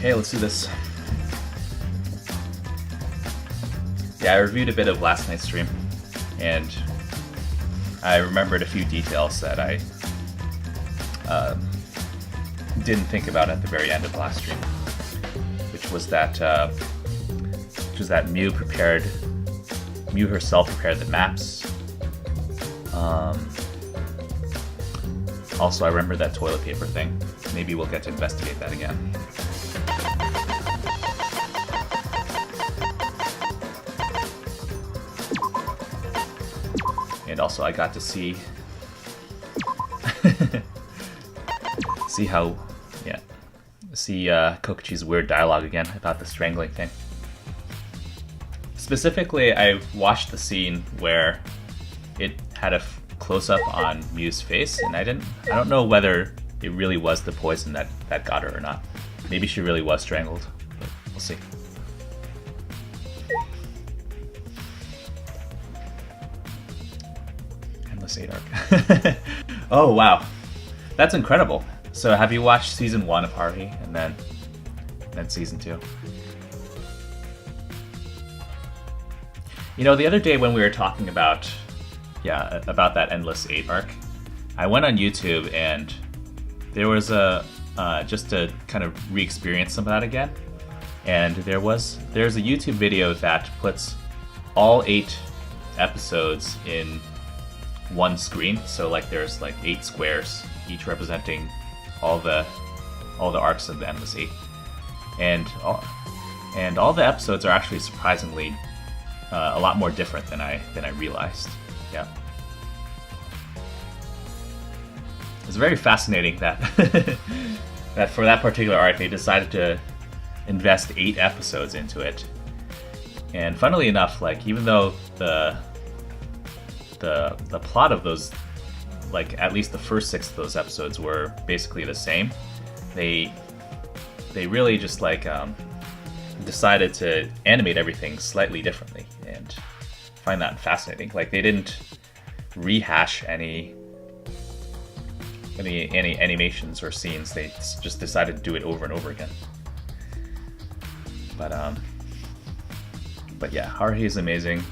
Okay, let's do this. Yeah, I reviewed a bit of last night's stream, and I remembered a few details that I didn't think about at the very end of the last stream, which was that Mew herself prepared the maps. Also, I remember that toilet paper thing. Maybe we'll get to investigate that again. And also, I got to see Kokichi's weird dialogue again about the strangling thing. Specifically, I watched the scene where it had a close-up on Mew's face, and I don't know whether it really was the poison that got her or not. Maybe she really was strangled, but we'll see. Endless 8 arc. Oh wow, that's incredible. So have you watched season 1 of Haruhi and then season 2? You know, the other day when we were talking about that Endless 8 arc, I went on YouTube and there was just to kind of re-experience some of that again. And there's a YouTube video that puts all 8 episodes in one screen. So like there's like 8 squares, each representing all the arcs of the Endless 8. And all the episodes are actually surprisingly a lot more different than I realized. Yeah, it's very fascinating that that for that particular arc they decided to invest 8 episodes into it. And funnily enough, like even though the plot of those, like at least the first 6 of those episodes were basically the same, they really just like decided to animate everything slightly differently, and I find that fascinating. Like they didn't rehash any animations or scenes. They just decided to do it over and over again. But yeah, Haruhi is amazing.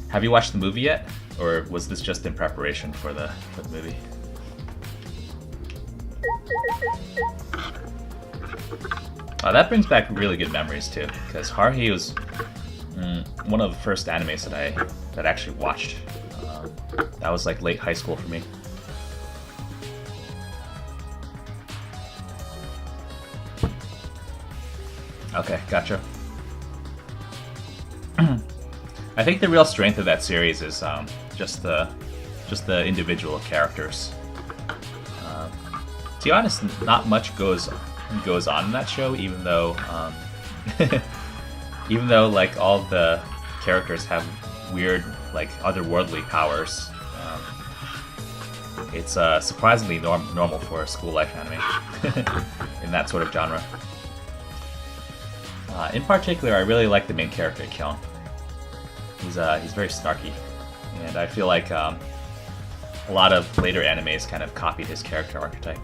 Have you watched the movie yet, or was this just in preparation for the movie? That brings back really good memories too, because Haruhi was one of the first animes that I actually watched. That was like late high school for me. Okay, gotcha. I think the real strength of that series is just the individual characters. To be honest, not much goes on in that show, even though like all the characters have weird, like otherworldly powers. It's surprisingly normal for a school life anime in that sort of genre. In particular, I really like the main character, Kyon. He's very snarky, and I feel like a lot of later animes kind of copied his character archetype.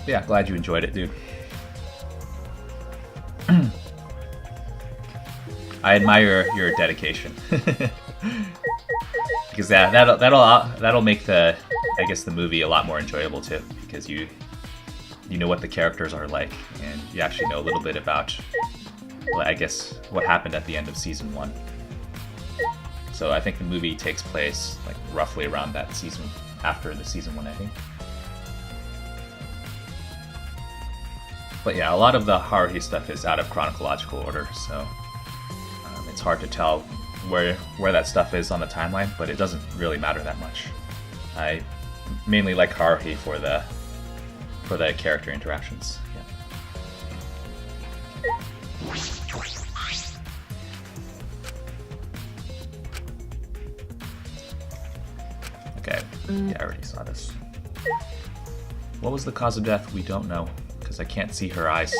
Yeah, glad you enjoyed it, dude. I admire your dedication. Because that'll make the movie a lot more enjoyable too, because you know what the characters are like, and you actually know a little bit about, well, I guess, what happened at the end of season 1. So I think the movie takes place like roughly around that season, after the season 1, I think. But yeah, a lot of the Haruhi stuff is out of chronological order, so it's hard to tell where that stuff is on the timeline, but it doesn't really matter that much. I mainly like Haruhi for the character interactions. Yeah. Okay, yeah, I already saw this. What was the cause of death? We don't know, because I can't see her eyes.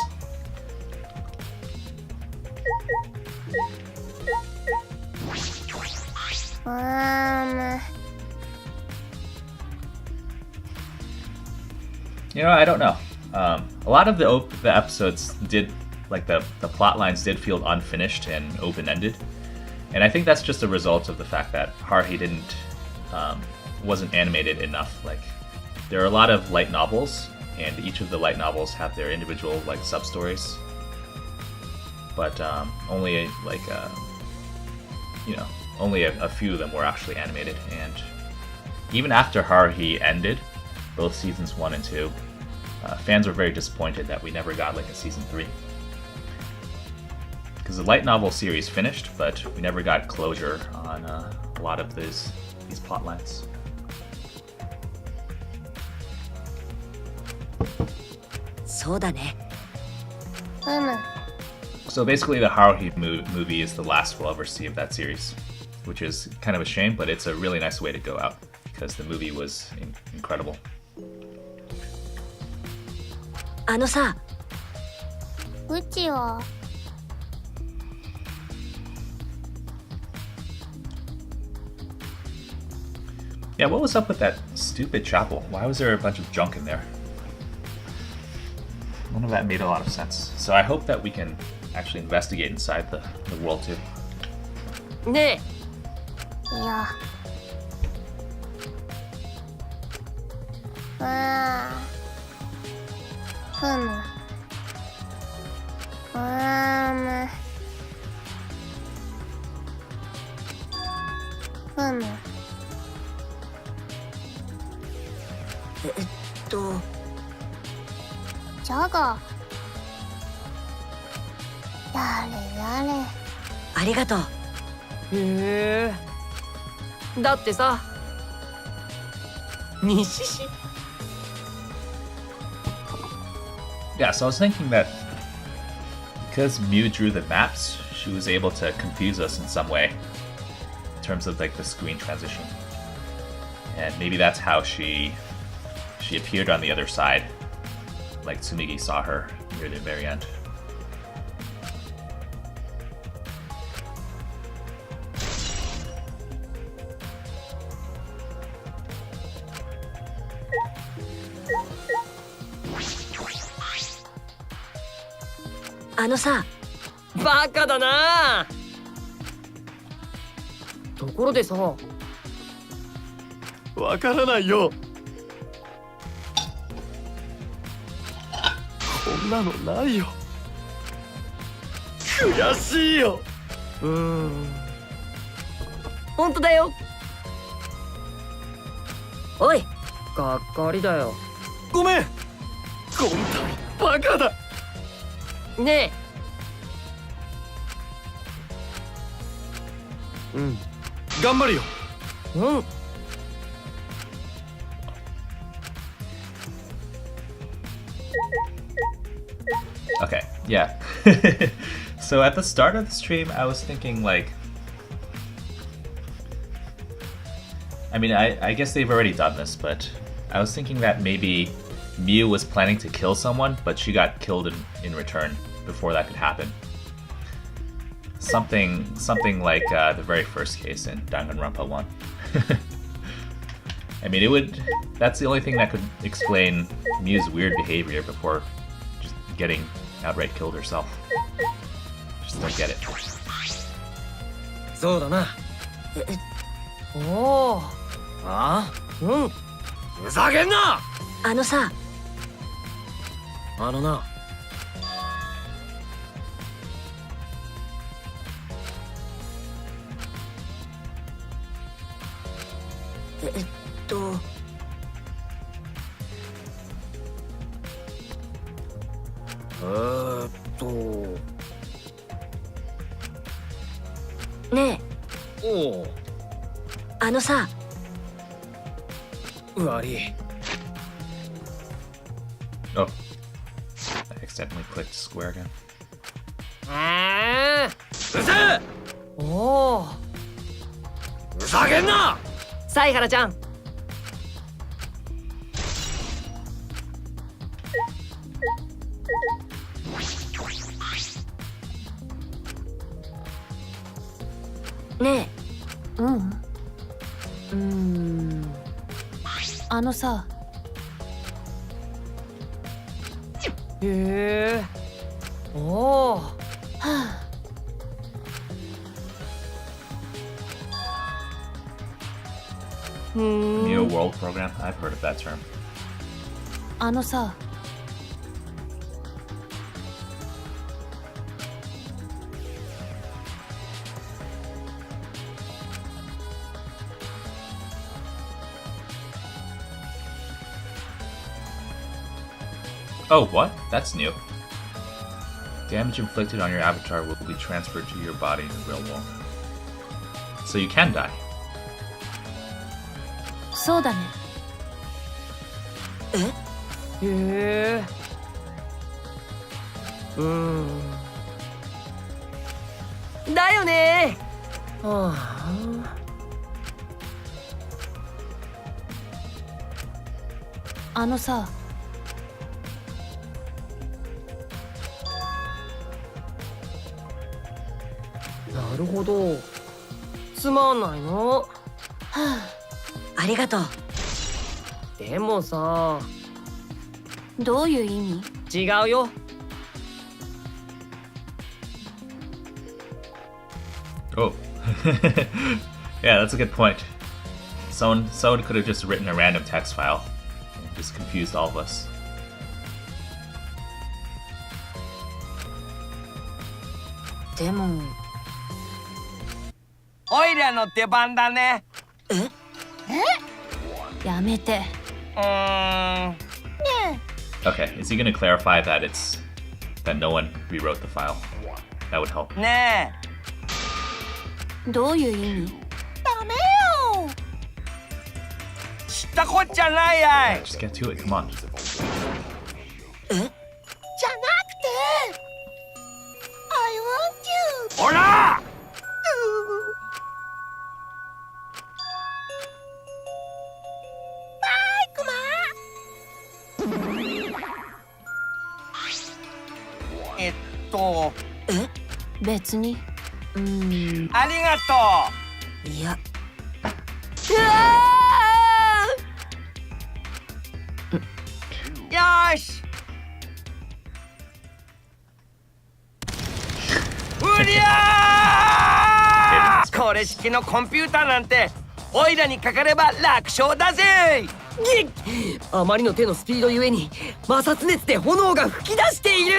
I don't know. A lot of the episodes did, like the plot lines did feel unfinished and open-ended, and I think that's just a result of the fact that Haruhi wasn't animated enough. Like, there are a lot of light novels, and each of the light novels have their individual like sub-stories, but only only a few of them were actually animated. And even after Haruhi ended, both seasons 1 and 2, fans were very disappointed that we never got like a season 3. Because the light novel series finished, but we never got closure on a lot of these plot lines. そうだね。 So basically, the Haruhi movie is the last we'll ever see of that series, which is kind of a shame, but it's a really nice way to go out because the movie was incredible. あのさ、うちは Yeah, what was up with that stupid chapel? Why was there a bunch of junk in there? None of that made a lot of sense. So I hope that we can actually investigate inside the world too. ねいやあふむふむじゃがやれやれありがとう。へえ。だってさ、西市。 Yeah, so I was thinking that because Mew drew the maps, she was able to confuse us in some way in terms of like the screen transition. And maybe that's how she appeared on the other side, like Tsumigi saw her near the very end. Sa, バカだな。ところでさ、わからないよ。こんなのないよ。悔しいよ。本当だよ。おい、がっかりだよ。ごめん。こんなバカだ。ねえ。頑張るよ。Okay, yeah. So at the start of the stream, I was thinking like, I mean, I guess they've already done this, but I was thinking that maybe Mew was planning to kill someone, but she got killed in return before that could happen. Something like the very first case in Danganronpa 1. I mean, that's the only thing that could explain Mew's weird behavior before just getting outright killed herself. Just don't get it. そうだな。おお。あ？ふざけんな。さ。な。ねえ。おお。さ。悪い。Oh, I accidentally clicked square again. うせえ。おお。ふざけんな。犀原ちゃん。ねえ。さ。へえ。おお。Neo World Program? I've heard of that term. あのさ。Oh, what? That's new. Damage inflicted on your avatar will be transferred to your body in the real world. So you can die. そうだね。へえ。だよね。はあのさ。なるほど。つまんないの。ありがとう。でもさ。どういう意味？違うよ。Oh. Yeah, that's a good point. Someone could have just written a random text file and just confused all of us. でもおいらの出番だね。やめて。Okay, is he going to clarify that that no one rewrote the file? That would help. ねどういう意味？ダメよ。え。知ったこっちゃないや Yeah, い。 just get to it. Come on. じゃなくて。I want you. ほら。別に。ありがといやう。よし。うりゃー。これ式のコンピューターなんてオイラにかかれば楽勝だぜ。あまりの手のスピードゆえに摩擦熱で炎が噴き出している。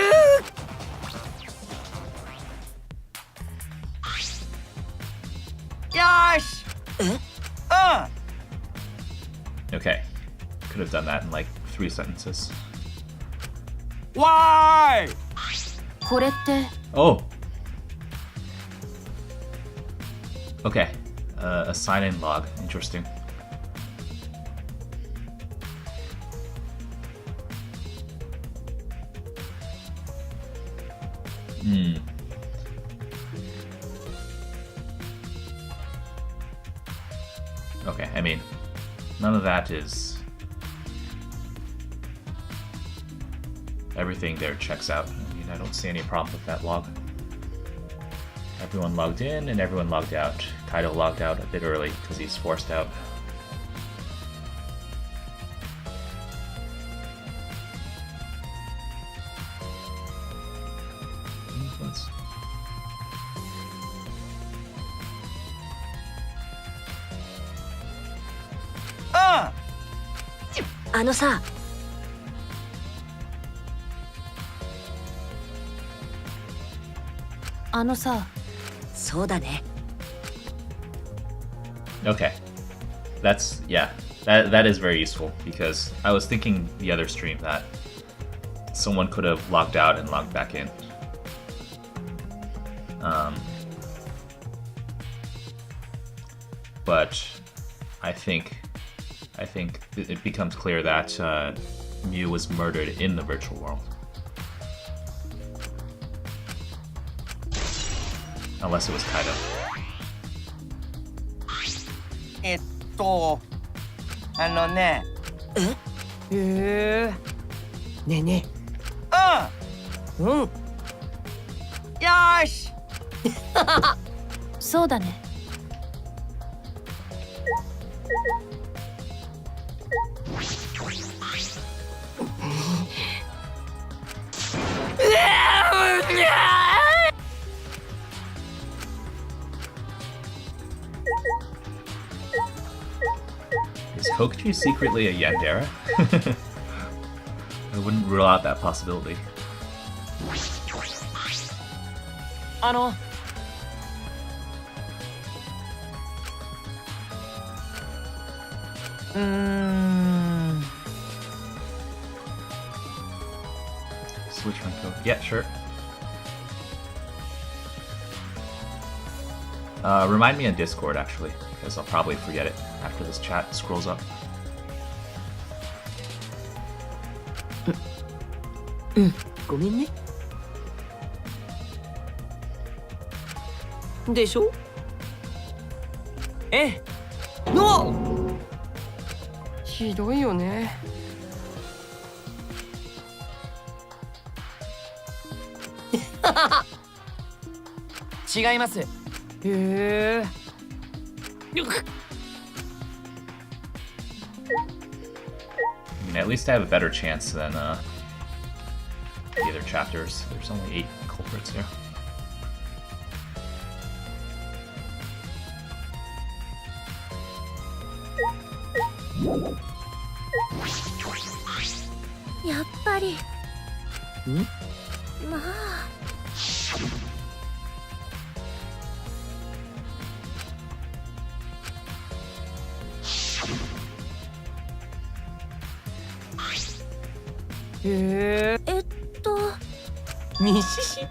よし。Okay. Could have done that in like 3 sentences. わーい。これって。Oh! Okay. A sign-in log. Interesting. Okay, I mean, none of that is... Everything there checks out. I mean, I don't see any problem with that log. Everyone logged in and everyone logged out. Kaido logged out a bit early because he's forced out. Let's... あのさ。あのさ。そうだね。Okay. That's, yeah, that is very useful because I was thinking the other stream that someone could have logged out and logged back in. But I think it becomes clear that Mew was murdered in the virtual world. Unless it was Kaido. あのね。へえ。ねえねえ。よし。そうだね。Tokuchi secretly a Yandere? I wouldn't rule out that possibility. うーん Switch my code. Yeah, sure. Remind me on Discord, actually, because I'll probably forget it after this chat scrolls up. ごめんねでしょええのひどいよね違いますへえ I mean, at least I have a better chance than the other chapters. There's only 8 culprits here. He 西市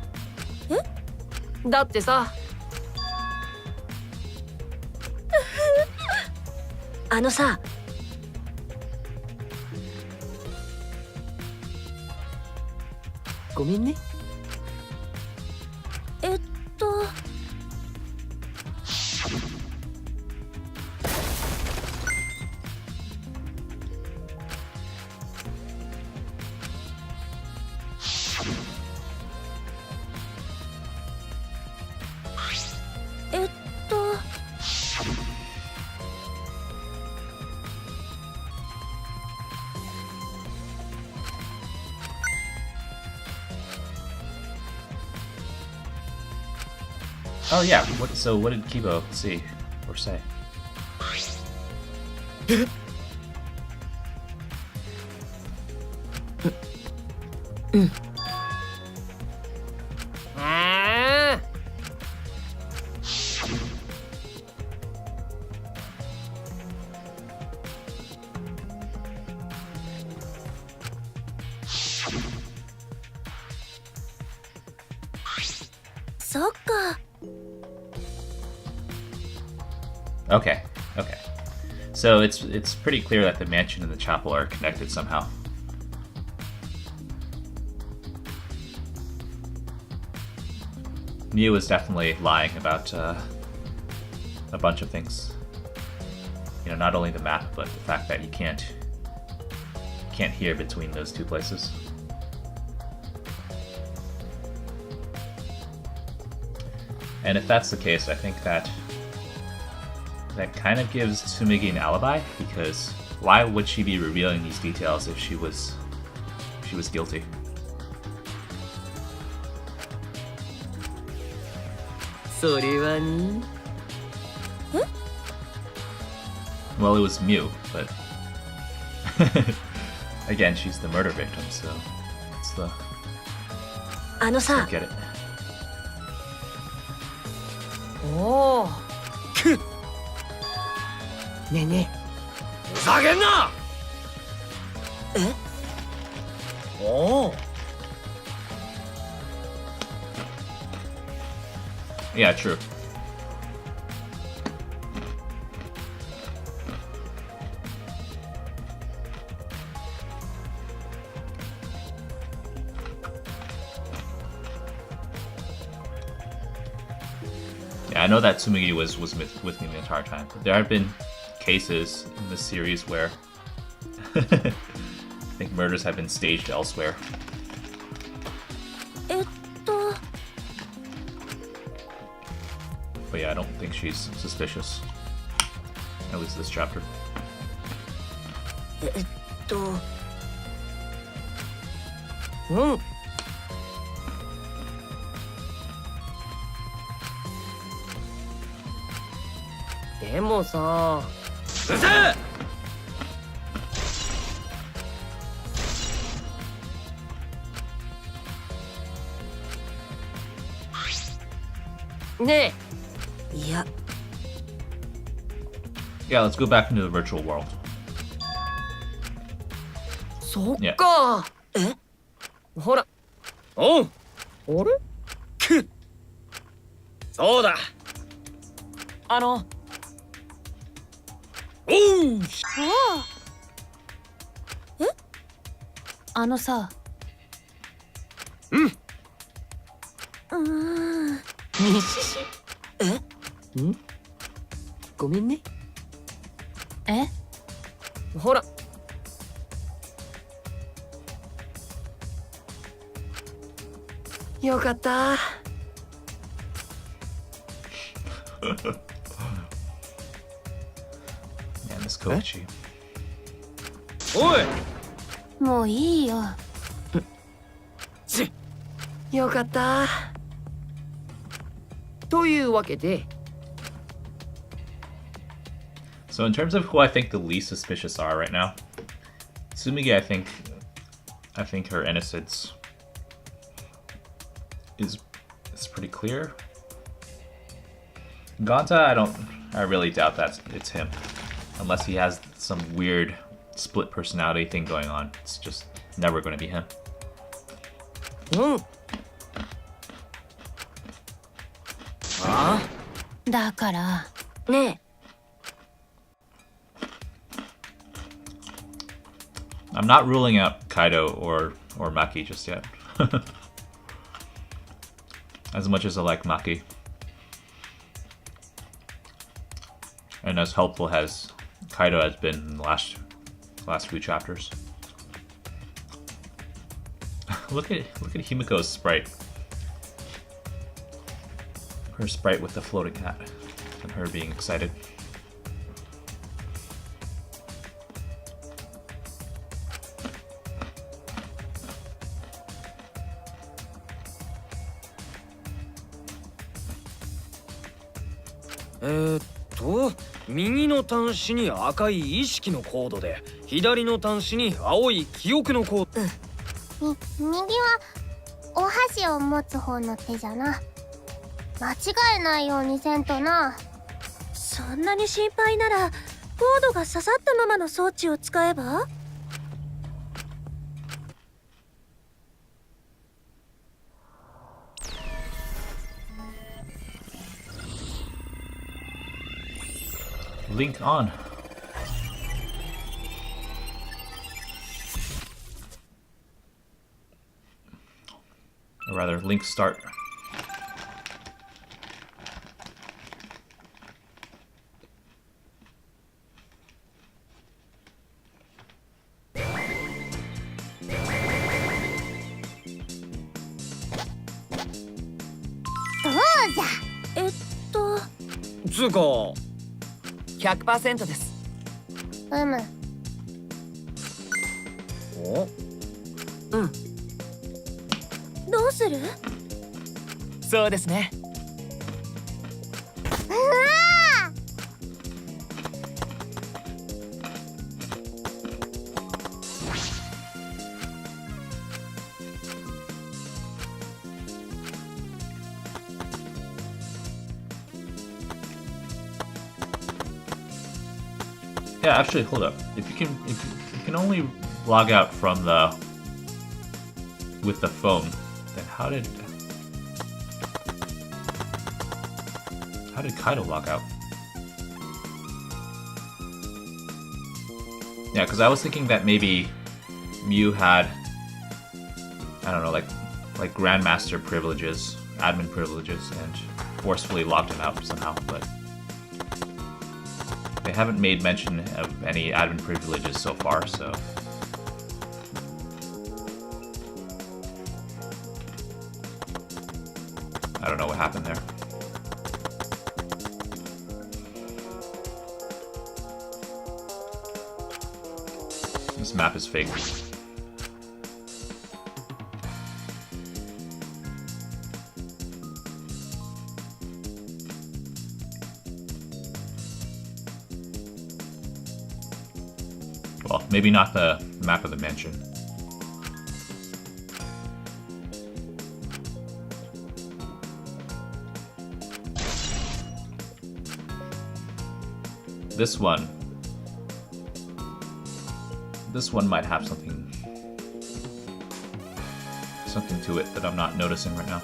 だってさあのさごめんねOh yeah, so what did Kibo see or say? あーそっか Okay, okay. So it's pretty clear that the mansion and the chapel are connected somehow. Miu is definitely lying about a bunch of things. You know, not only the map, but the fact that you can't hear between those two places. And if that's the case, I think that kind of gives Tsumigi an alibi, because why would she be revealing these details if she was guilty? Well, it was Miu, but again, she's the murder victim, so it's the あのさ get it. おおくっねえねえふざけんなえおお Yeah, true. Yeah, I know that Tsumigi was with me the entire time, but there have been cases in this series where I think murders have been staged elsewhere. えっと But yeah, I don't think she's suspicious. At least this chapter. えっとうんでもさうるせえねいや Yeah, let's go back into the virtual world. えそっかえほらおうあれくっそうだおうあのさ、にししえんごめんねえほらよかった Man, this Koichi. おいもういいよ。ちよかったというわけで So in terms of who I think the least suspicious are right now, Tsumigi, I think her innocence is pretty clear. Ganta, I really doubt that it's him, unless he has some weird split personality thing going on. It's just never going to be him. うんあだからね I'm not ruling out Kaido or Maki just yet. As much as I like Maki. And as helpful as Kaido has been in the last few chapters. look at Himiko's sprite. Her sprite with the floating hat and her being excited. ?右の端子に赤い意識のコードで左の端子に青い記憶のコード右はお箸を持つ方の手じゃな。間違えないようにせんとな。そんなに心配ならコードが刺さったままの装置を使えば？ Link on. Or rather, Link start. Oh, つうか 100% ですうむ。おどうする？そうですねYeah, actually, hold up. If you can only log out from with the phone, then how did Kaido log out? Yeah, because I was thinking that maybe Mew had, I don't know, like Grandmaster privileges, admin privileges, and forcefully locked him out somehow, but they haven't made mention of any admin privileges so far, so... I don't know what happened there. This map is fake. Well, maybe not the map of the mansion. this one might have something to it that I'm not noticing right now.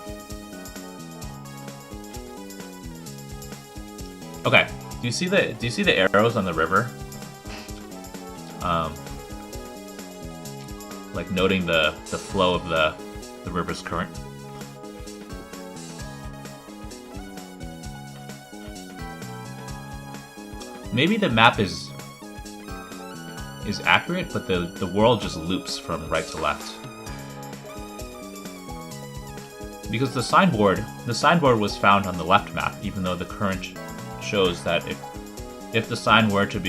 Okay, do you see the arrows on the river? Like noting the flow of the river's current. Maybe the map is accurate, but the world just loops from right to left. Because the signboard was found on the left map, even though the current shows that if the sign were to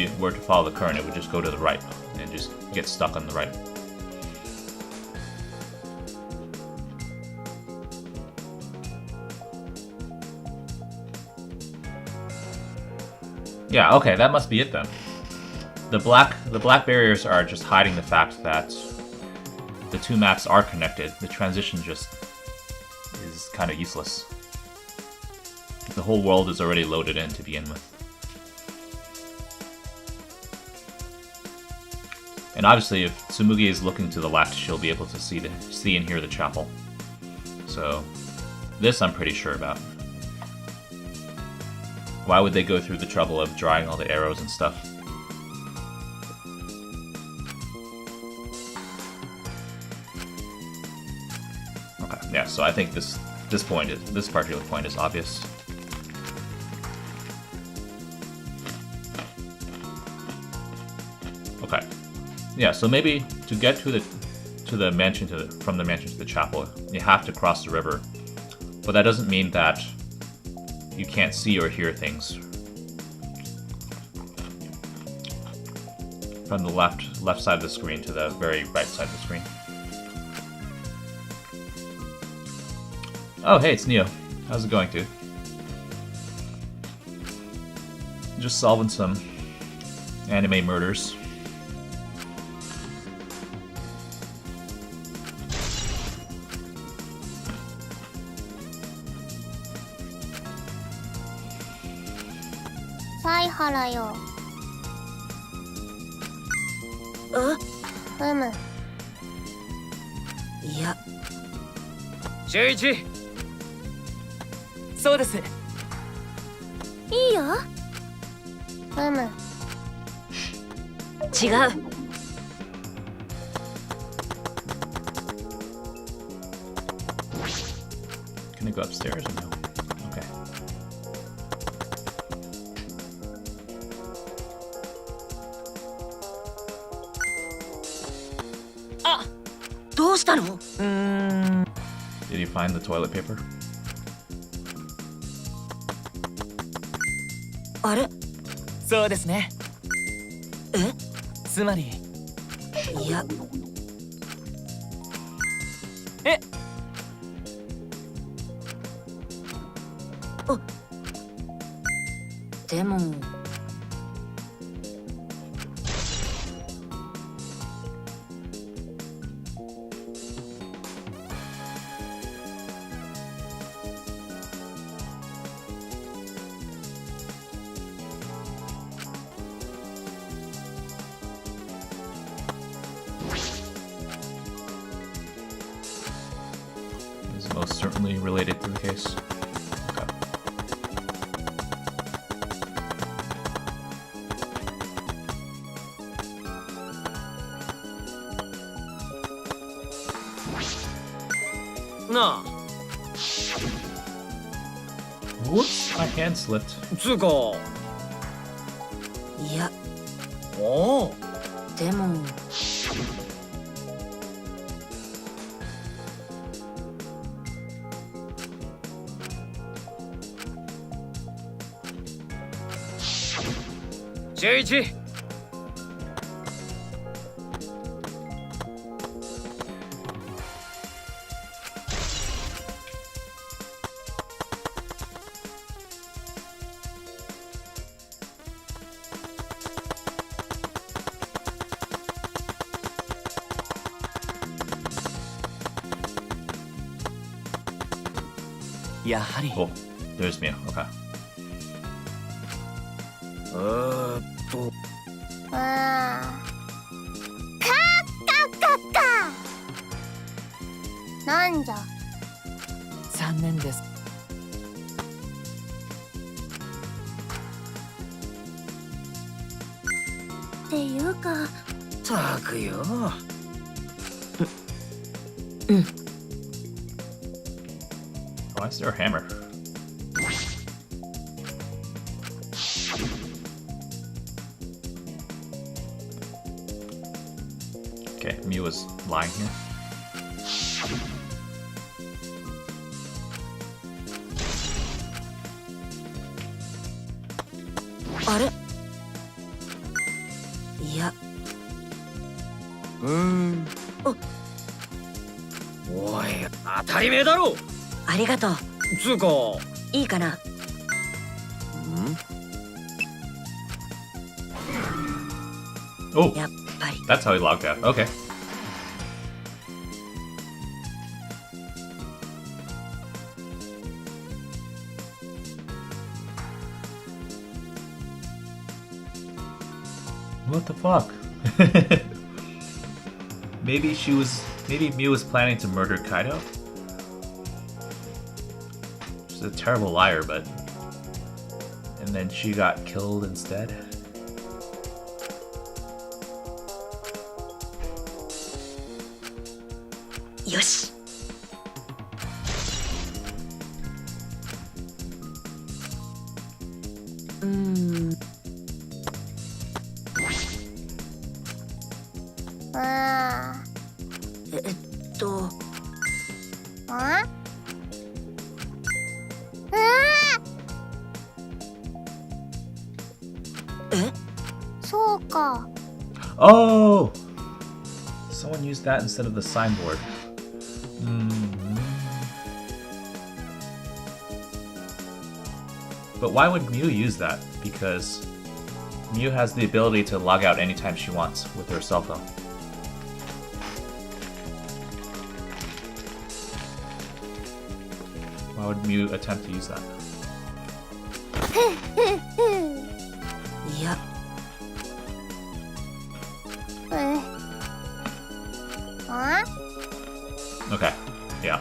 follow the current, it would just go to the right and just get stuck on the right. Yeah, okay, that must be it then. The black barriers are just hiding the fact that the two maps are connected. The transition just is kind of useless. The whole world is already loaded in to begin with. And obviously, if Tsumugi is looking to the left, she'll be able to see and hear the chapel. So, this I'm pretty sure about. Why would they go through the trouble of drawing all the arrows and stuff? Okay, yeah, so I think this particular point is obvious. Okay. Yeah, so maybe to get to the mansion from the mansion to the chapel, you have to cross the river. But that doesn't mean that you can't see or hear things from the left side of the screen to the very right side of the screen. Oh, hey, it's Neo. How's it going, dude? Just solving some anime murders. Saiharaよ。ふむ。いや、周一。そうです。いいよ。ふむ。違う。Can I go upstairs or no? Okay. どうしたの？ Did you find the toilet paper? あれ？そうですね。え？つまり。いや。え？あ。でも。Is most certainly related to the case. Okay. Na. Whoops, my hand slipped. つうか。いや。おお。でも。周一。やはり。 Oh, there's Mia. Okay. なんじゃ。残念です。っていうか、たくよ。Why is there a hammer? Okay, Mew was lying here. あれ、いや、おい、当たり前だろ。ありがとう。つうか、いいかな。Oh, やっぱり。 that's how he logged out. Okay. What the fuck? Maybe Mew was planning to murder Kaido? She's a terrible liar, but... And then she got killed instead?よし。えっと、え？そうか。 Oh! Someone used that instead of the signboard. But why would Mew use that? Because Mew has the ability to log out anytime she wants with her cell phone. Why would Mew attempt to use that? いや、Okay, yeah.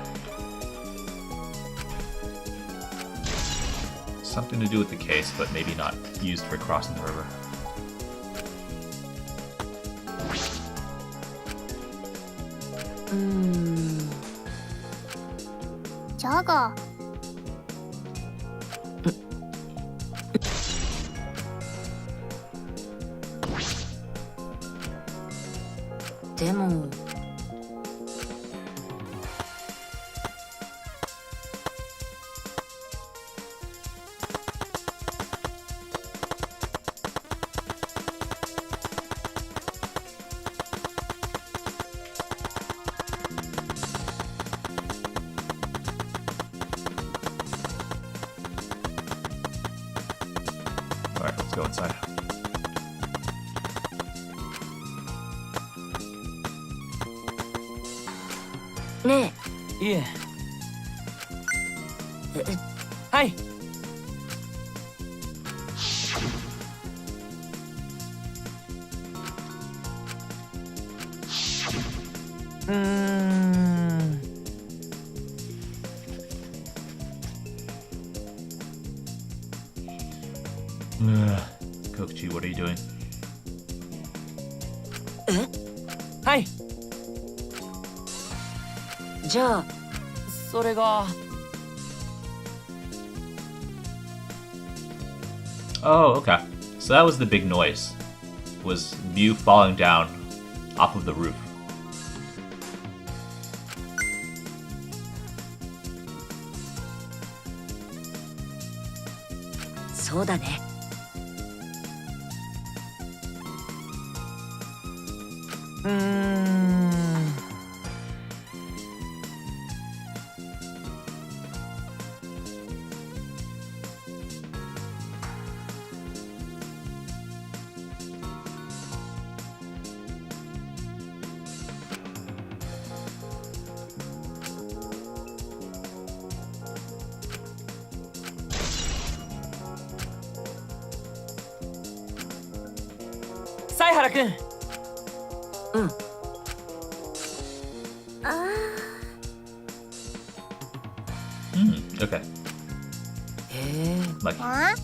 Something to do with the case, but maybe not used for crossing the river. じゃが。でも。Alright, let's go inside. ねいえ。え、はい。Kokuchi, what are you doing? はい。じゃあ、それが。Oh, okay. So that was the big noise. Was Mew falling down off of the roof. そうだね。采原くん。Okay. へえ。 Like あ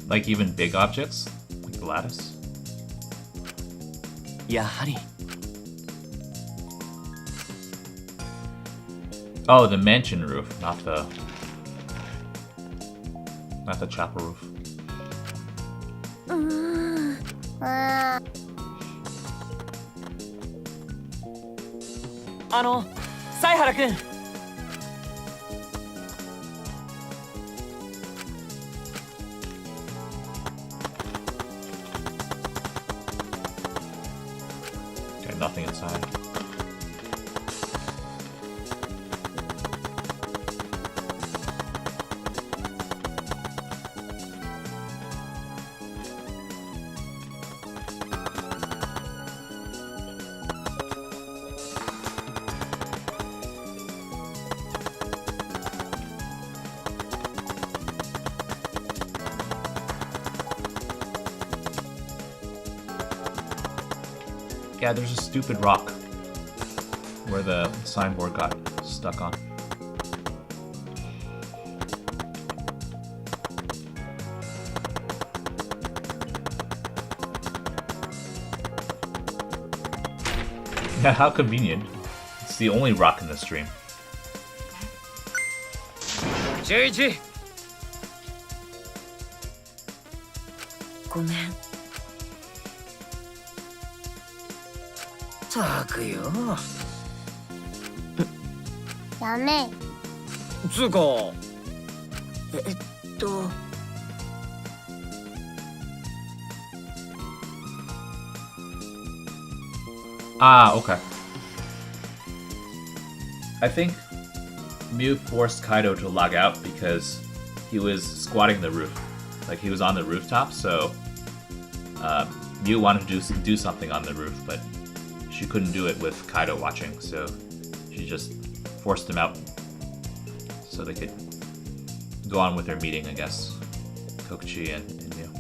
like even big objects? Like the lattice? やはり。 Oh, the mansion roof, not the chapel roof. あ犀原くん。Okay, nothing inside. Yeah, there's a stupid rock where the signboard got stuck on. Yeah, how convenient. It's the only rock in the stream. 中一。ごめん。たくよ。やめい。つうか。えっと。 Ah, okay. I think Mew forced Kaido to log out because he was squatting the roof. Like, he was on the rooftop, so Mew wanted to do something on the roof, but she couldn't do it with Kaido watching, so she just forced him out so they could go on with their meeting, I guess. Kokichi and Mew.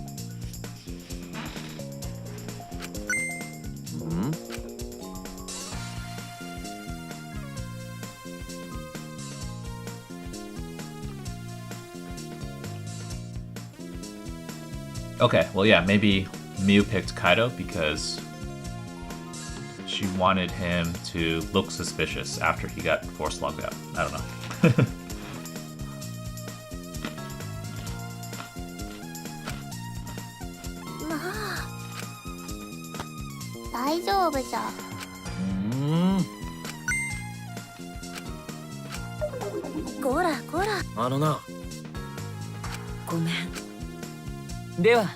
Okay, well, yeah, maybe Mew picked Kaido because she wanted him to look suspicious after he got force logged out. I don't know. まあ大丈夫じゃ。こらこら。な。ごめん。では。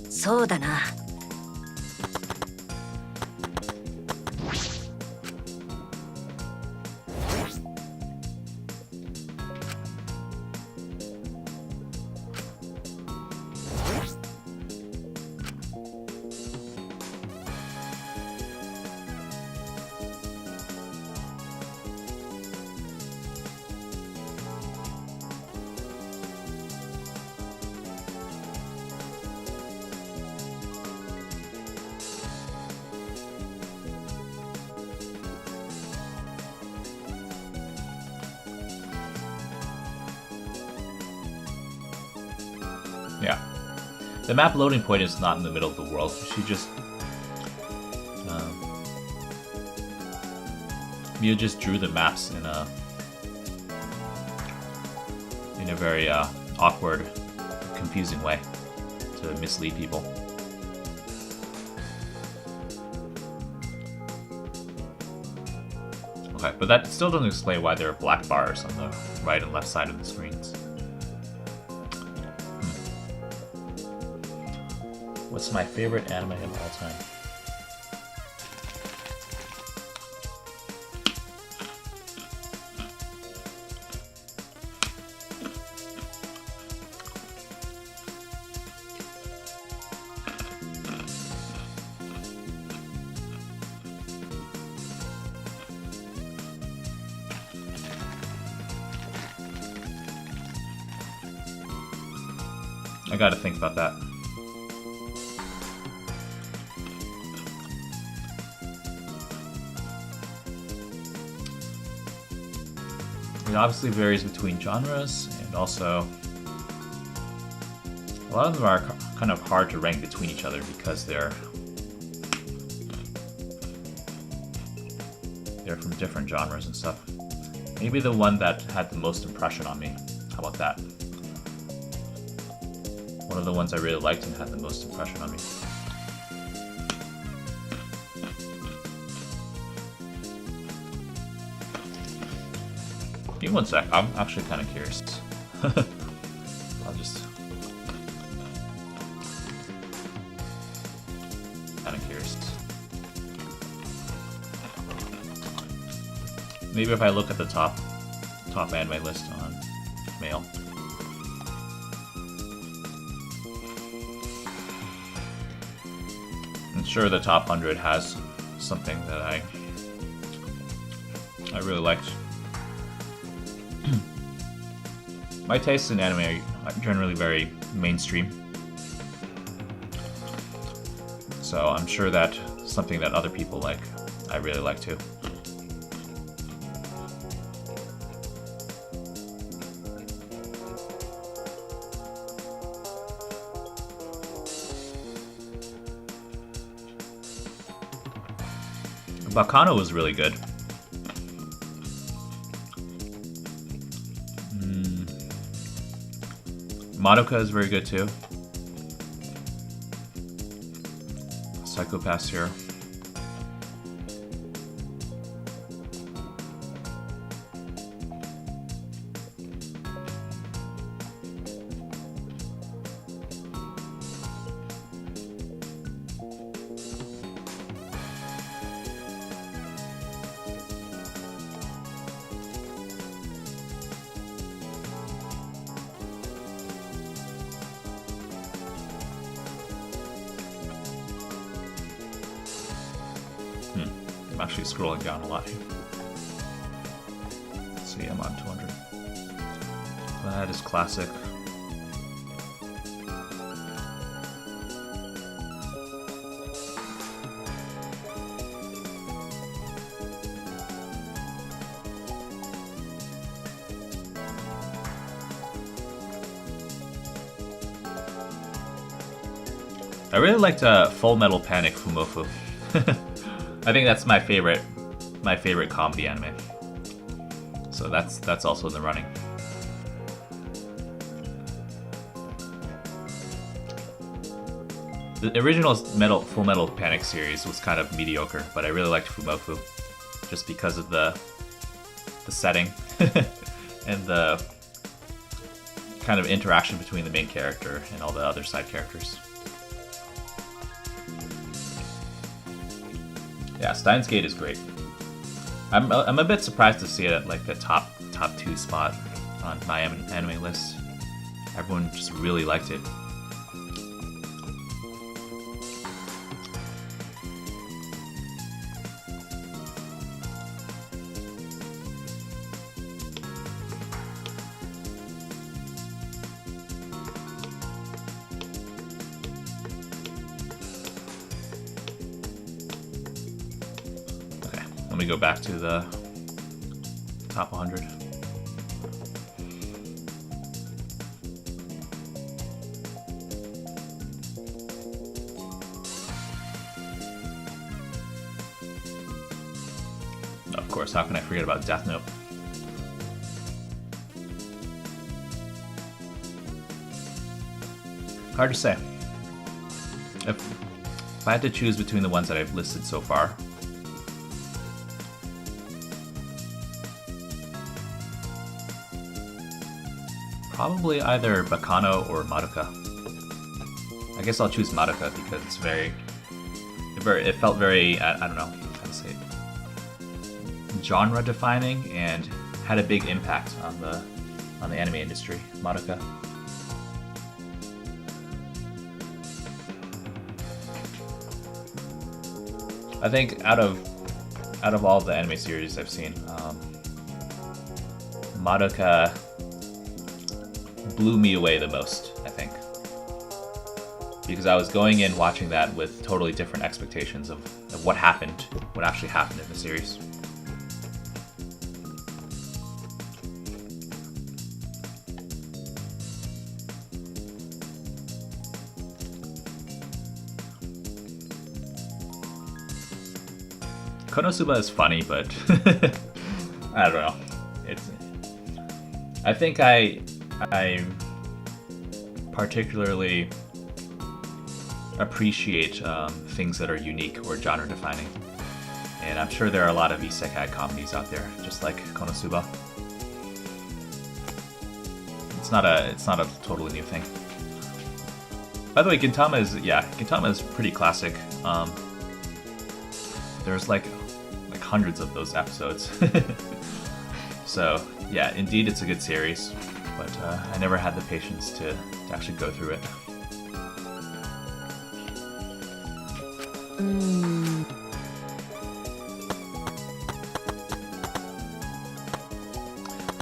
そうだな。Yeah. The map loading point is not in the middle of the world. She just... Mew just drew the maps in a very awkward, confusing way to mislead people. Okay, but that still doesn't explain why there are black bars on the right and left side of the screens. What's my favorite anime of all time? I gotta think about that. It obviously varies between genres, and also a lot of them are kind of hard to rank between each other because they're from different genres and stuff. Maybe the one that had the most impression on me. How about that? One of the ones I really liked and had the most impression on me. Give me one sec, I'm actually kind of curious. I'll just... kind of curious. Maybe if I look at the top anime list on Mail. I'm sure the top 100 has something that I really liked. My tastes in anime are generally very mainstream, so I'm sure that something that other people like, I really like too. Bakano was really good. Madoka is very good too. Psychopaths here. I'm actually scrolling down a lot here. Let's see, I'm on 200. That is classic. I really liked Full Metal Panic Fumofu. I think that's my favorite comedy anime. So that's also in the running. The original Full Metal Panic series was kind of mediocre, but I really liked Fumofu just because of the setting and the kind of interaction between the main character and all the other side characters. Yeah, Steins Gate is great. I'm a bit surprised to see it at like the top 2 spot on my anime list. Everyone just really liked it. Let me go back to the top 100. Of course, how can I forget about Death Note? Hard to say. If I had to choose between the ones that I've listed so far, Probably either Bakano or Madoka. I guess I'll choose Madoka because it's it felt very, I don't know how to say it, genre defining and had a big impact on the anime industry. Madoka. I think out of all the anime series I've seen, Madoka blew me away the most, I think. Because I was going in watching that with totally different expectations of what actually happened in the series. Konosuba is funny, but I don't know. I think I particularly appreciate things that are unique or genre defining, and I'm sure there are a lot of isekai comedies out there just like Konosuba. It's not a totally new thing. By the way, Gintama is pretty classic. There's like hundreds of those episodes. So yeah, indeed it's a good series, but I never had the patience to actually go through it.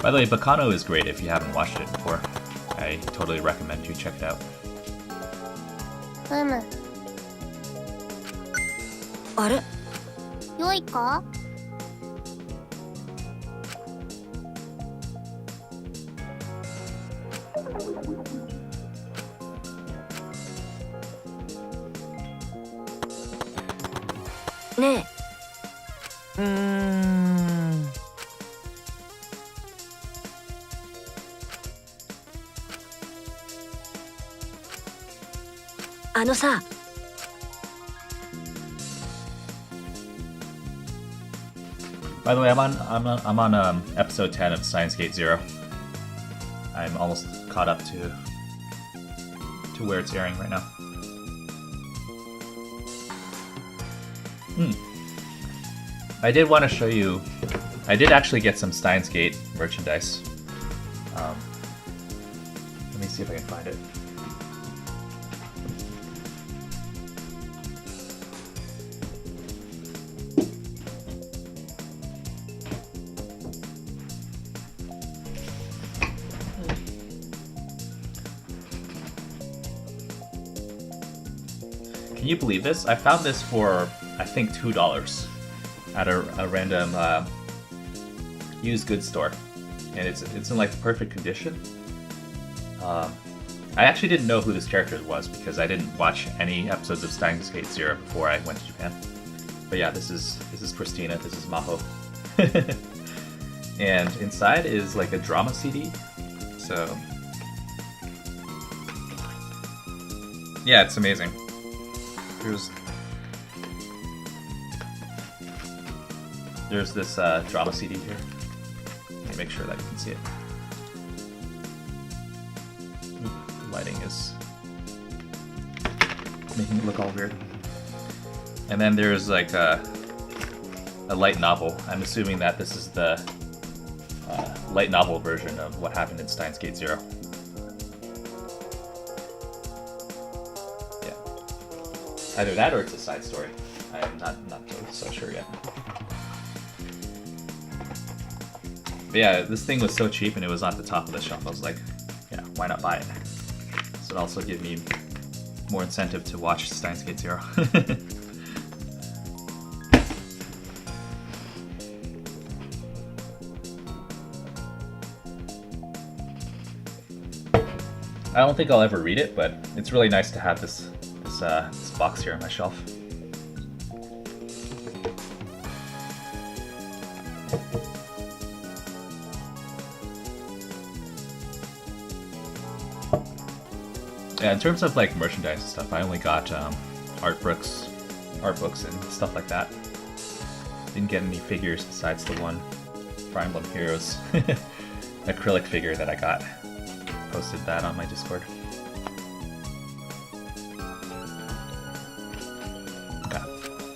By the way, Bakano is great if you haven't watched it before. I totally recommend you check it out. あれ良いか？ねえ、あのさ、By the way, I'm on episode 10 of Steins Gate Zero. I'm almost caught up to where it's airing right now. I did want to show you. I did actually get some Steins Gate merchandise. Let me see if I can find it. Can you believe this? I found this for, I think, $2 at a random used goods store, and it's in like the perfect condition. I actually didn't know who this character was because I didn't watch any episodes of Steins Gate Zero before I went to Japan. But yeah, this is Christina. This is Maho, and inside is like a drama CD. So yeah, it's amazing. There's this drama CD here. Let me make sure that you can see it. The lighting is making it look all weird. And then there's like a light novel. I'm assuming that this is the light novel version of what happened in Steins Gate Zero. Either that or it's a side story. I am not totally so sure yet. But yeah, this thing was so cheap and it was on the top of the shelf. I was like, yeah, why not buy it? So it also gave me more incentive to watch Steins Gate Zero. I don't think I'll ever read it, but it's really nice to have this box here on my shelf. Yeah, in terms of like merchandise and stuff, I only got art books and stuff like that. Didn't get any figures besides the one Fire Emblem Heroes acrylic figure that I got posted that on my Discord. Okay.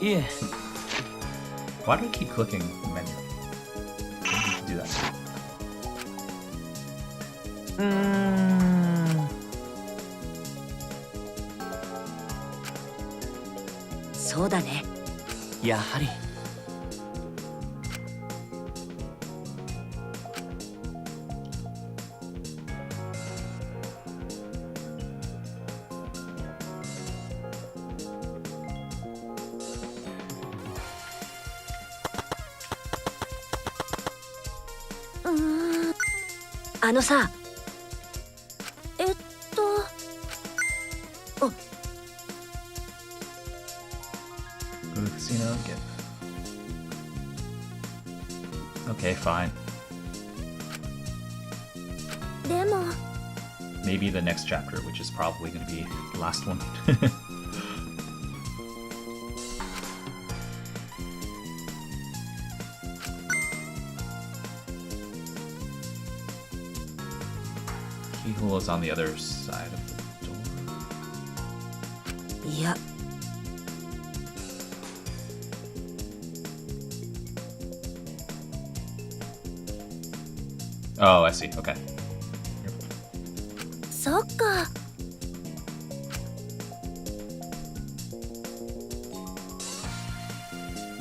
いえ Why do I keep clicking the menu? I don't need to do that. そうだね。やはりあのさ、Go to the casino again. Okay, fine. でも Maybe the next chapter, which is probably going to be the last one. Keyhole is on the other side of the door. いや、 Oh, I see. Okay. そっか。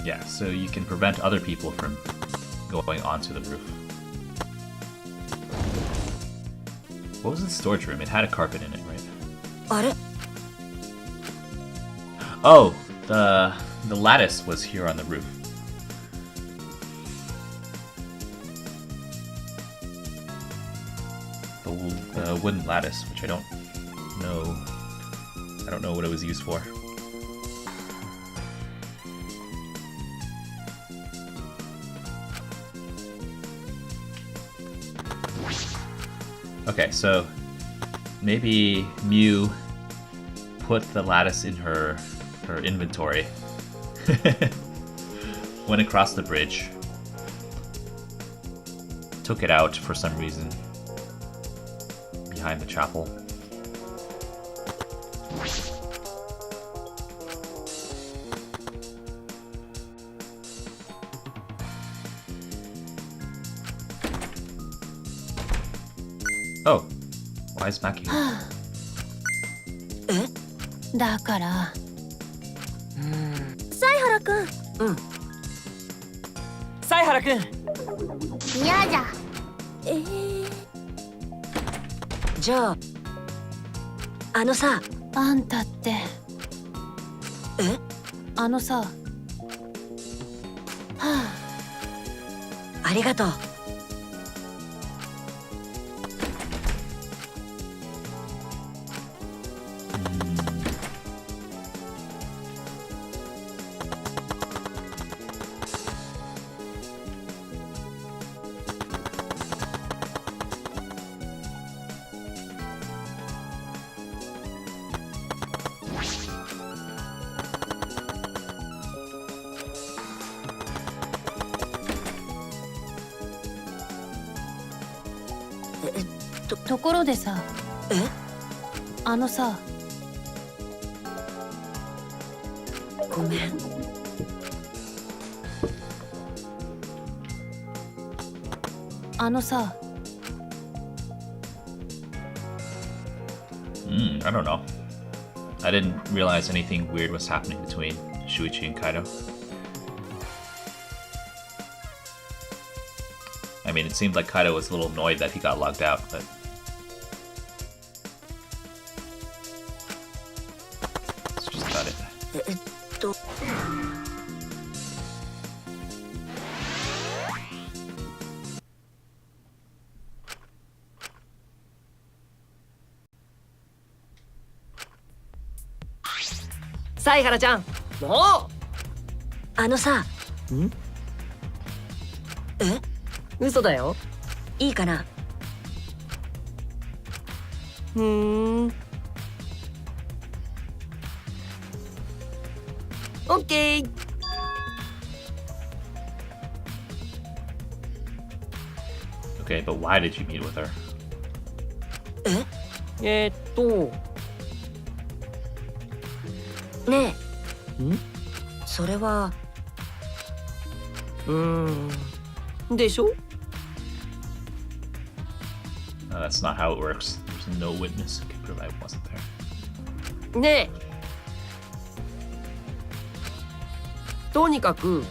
Yeah, so you can prevent other people from going onto the roof. What was the storage room? It had a carpet in it, right? あれ Oh, the lattice was here on the roof. The wooden lattice, which I don't know. I don't know what it was used for. Okay, so maybe Mew put the lattice in her inventory. Went across the bridge. Took it out for some reason. Behind the chapel. Oh, why is Maki here? だから。犀原くん。犀原くん嫌じゃ。じゃあ、あのさ、あんたって。あのさ。はあ。ありがとう。ところでさ。あのさ。ごめん。あのさ。I don't know. I didn't realize anything weird was happening between Shuichi and Kaido. I mean, it seemed like Kaido was a little annoyed that he got logged out, but... That's just about it. 犀原ちゃんもあのさ、う嘘だよ。いいかな。オッケー。Okay, but why did you meet with her? えねえ、んそれはでしょ No, that's not how it works. There's no witness who can prove I wasn't there. ねえ、とにかく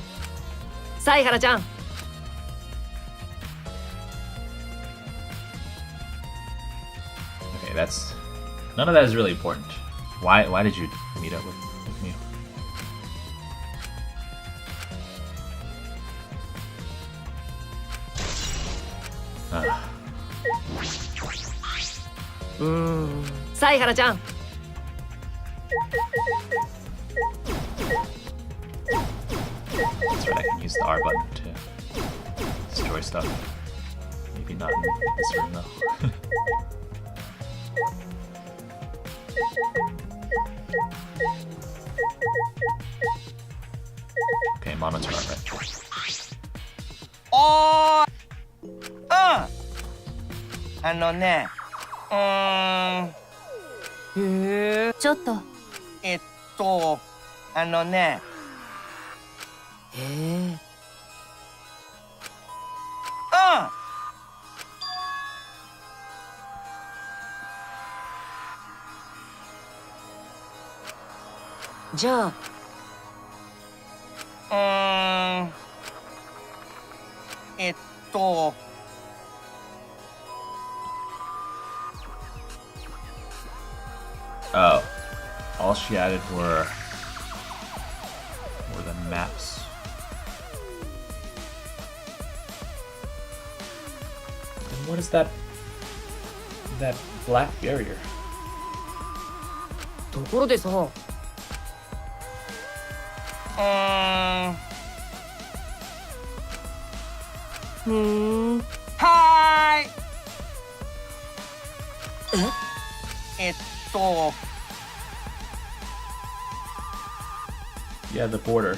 犀原ちゃん、 Okay, that's... None of that is really important. Why did you meet up with me? Ah. 犀原ちゃん、 That's right, I can use the R button to destroy stuff. Maybe not in this room though. Okay, monitor right. おーい、ね、へえ、ちょっとね、へえ、じゃあOh, all she added were the maps. And what is that black barrier? ところでさ、はーい。Yeah, the border.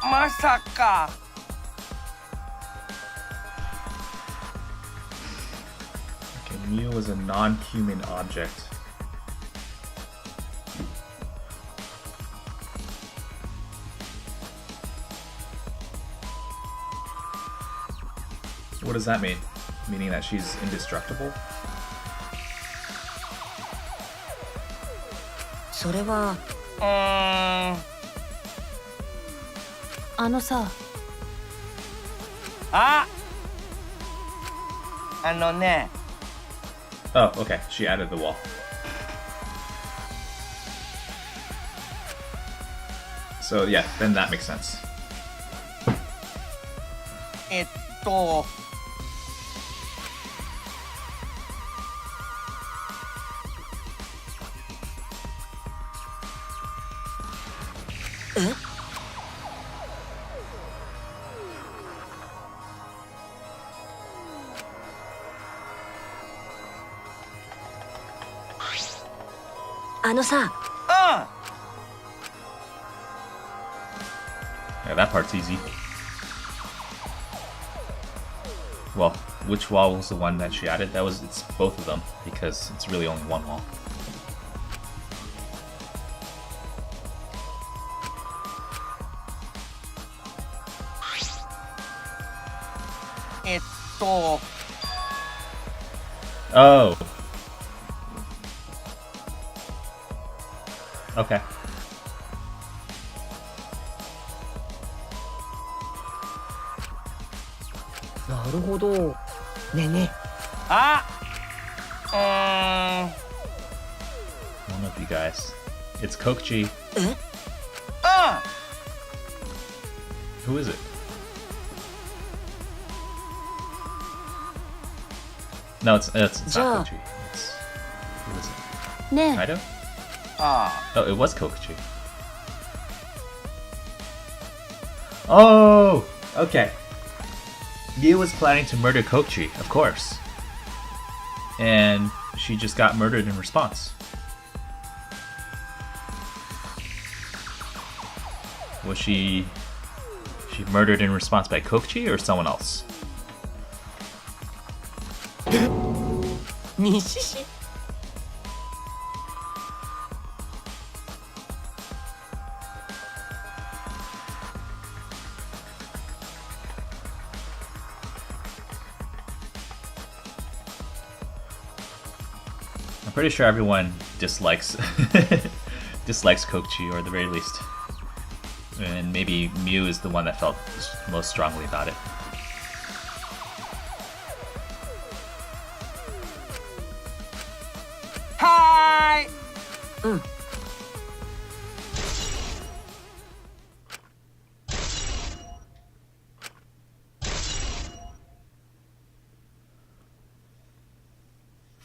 まさか。Okay, Mew was a non-human object. What does that mean? Meaning that she's indestructible? それはあのさ、ね。 Oh, okay. She added the wall. So yeah, then that makes sense. あのさ、 Yeah, that part's easy. Well, which wall was the one that she added? It's both of them, because it's really only one wall. Oh. Okay. なるほど。ねえねえ。One of you guys. It's Kokchi. Who is it? No, it's not Kokchi. Who is it? ねえ、 Kaido? Oh, it was Kokchi. Oh, okay. Mew was planning to murder Kokchi, of course. and she just got murdered in response. Was she murdered in response by Kokichi or someone else? 西市 I'm pretty sure everyone dislikes dislikes Kokichi, or at the very least. And maybe Mew is the one that felt most strongly about it. Hi!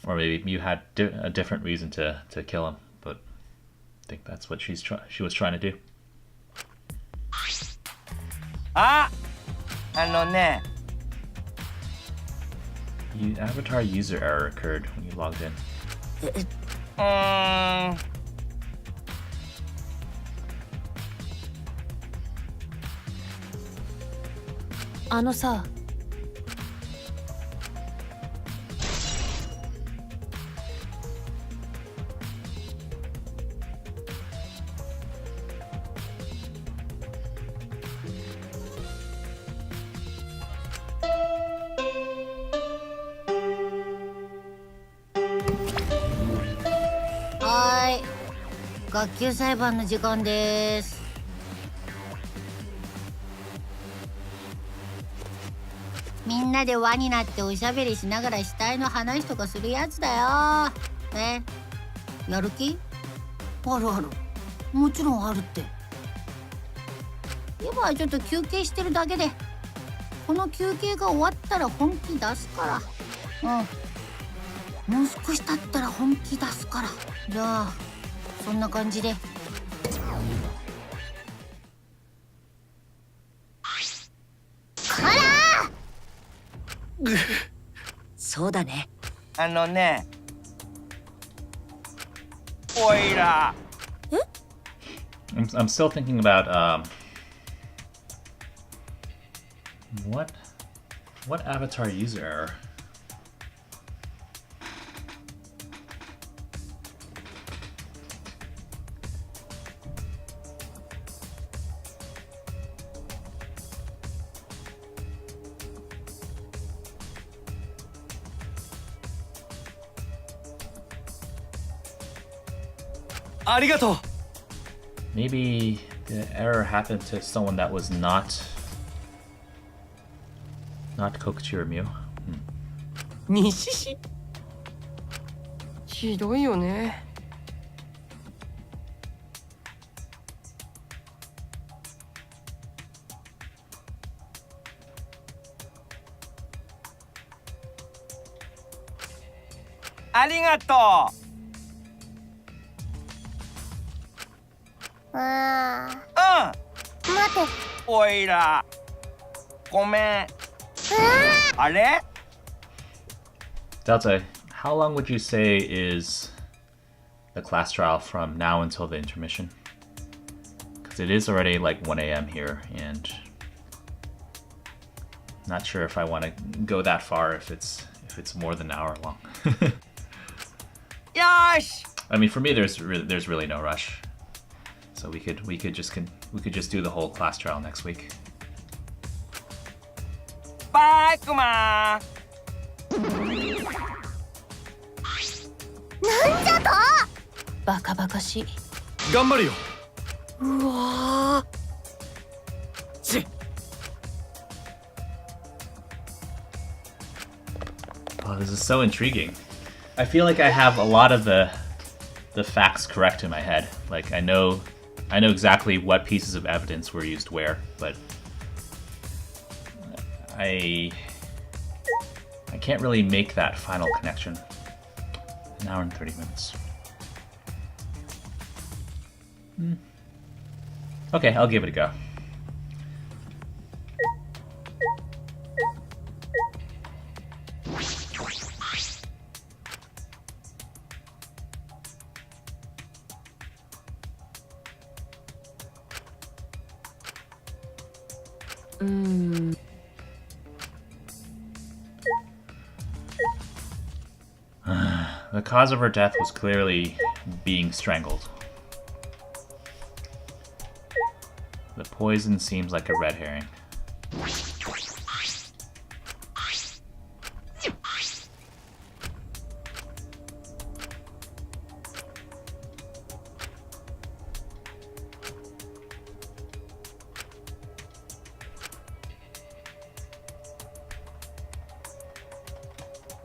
Or maybe Mew had a different reason to kill him, but I think that's what she was trying to do. あね Avatar user error occurred when you logged in. あのさ、はーい、学級裁判の時間です。みんなで輪になっておしゃべりしながら死体の話とかするやつだよ。やる気？あるある。もちろんあるって。今はちょっと休憩してるだけで、この休憩が終わったら本気出すから。もう少し経ったら本気出すから。じゃあそんな感じで。そうだね。ねおいら I'm still thinking about what avatar user error? Arigato. Maybe the error happened to someone that was not Kokichi or Mew. 西市ひどいよね。ありがとう。待て。おいらごめん。あれ Delta, how long would you say is the class trial from now until the intermission? Because it is already like 1 a.m. here, and not sure if I want to go that far if it's more than an hour long. よし I mean, for me, there's really no rush, so we could just do the whole class trial next week. バイクマンなんじゃと。バカバカしい。頑張るよ。うわー。Oh, this is so intriguing. I feel like I have a lot of the facts correct in my head. Like I know exactly what pieces of evidence were used where, but I can't really make that final connection. An hour and 30 minutes. Okay, I'll give it a go. The cause of her death was clearly being strangled. The poison seems like a red herring.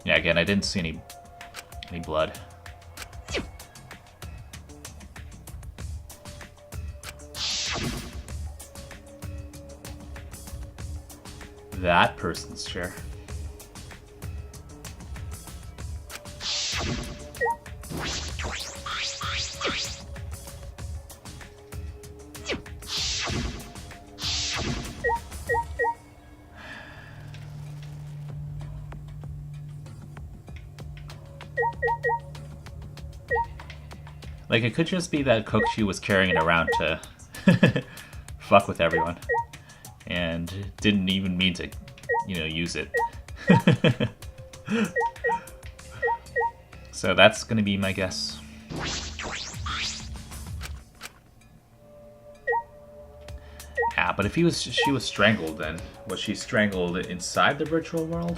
Yeah, again, I didn't see any blood. That person's chair. Like, it could just be that Kokushi was carrying it around to fuck with everyone. And didn't even mean to, you know, use it. So that's gonna be my guess. Yeah, but if she was strangled, then was she strangled inside the virtual world,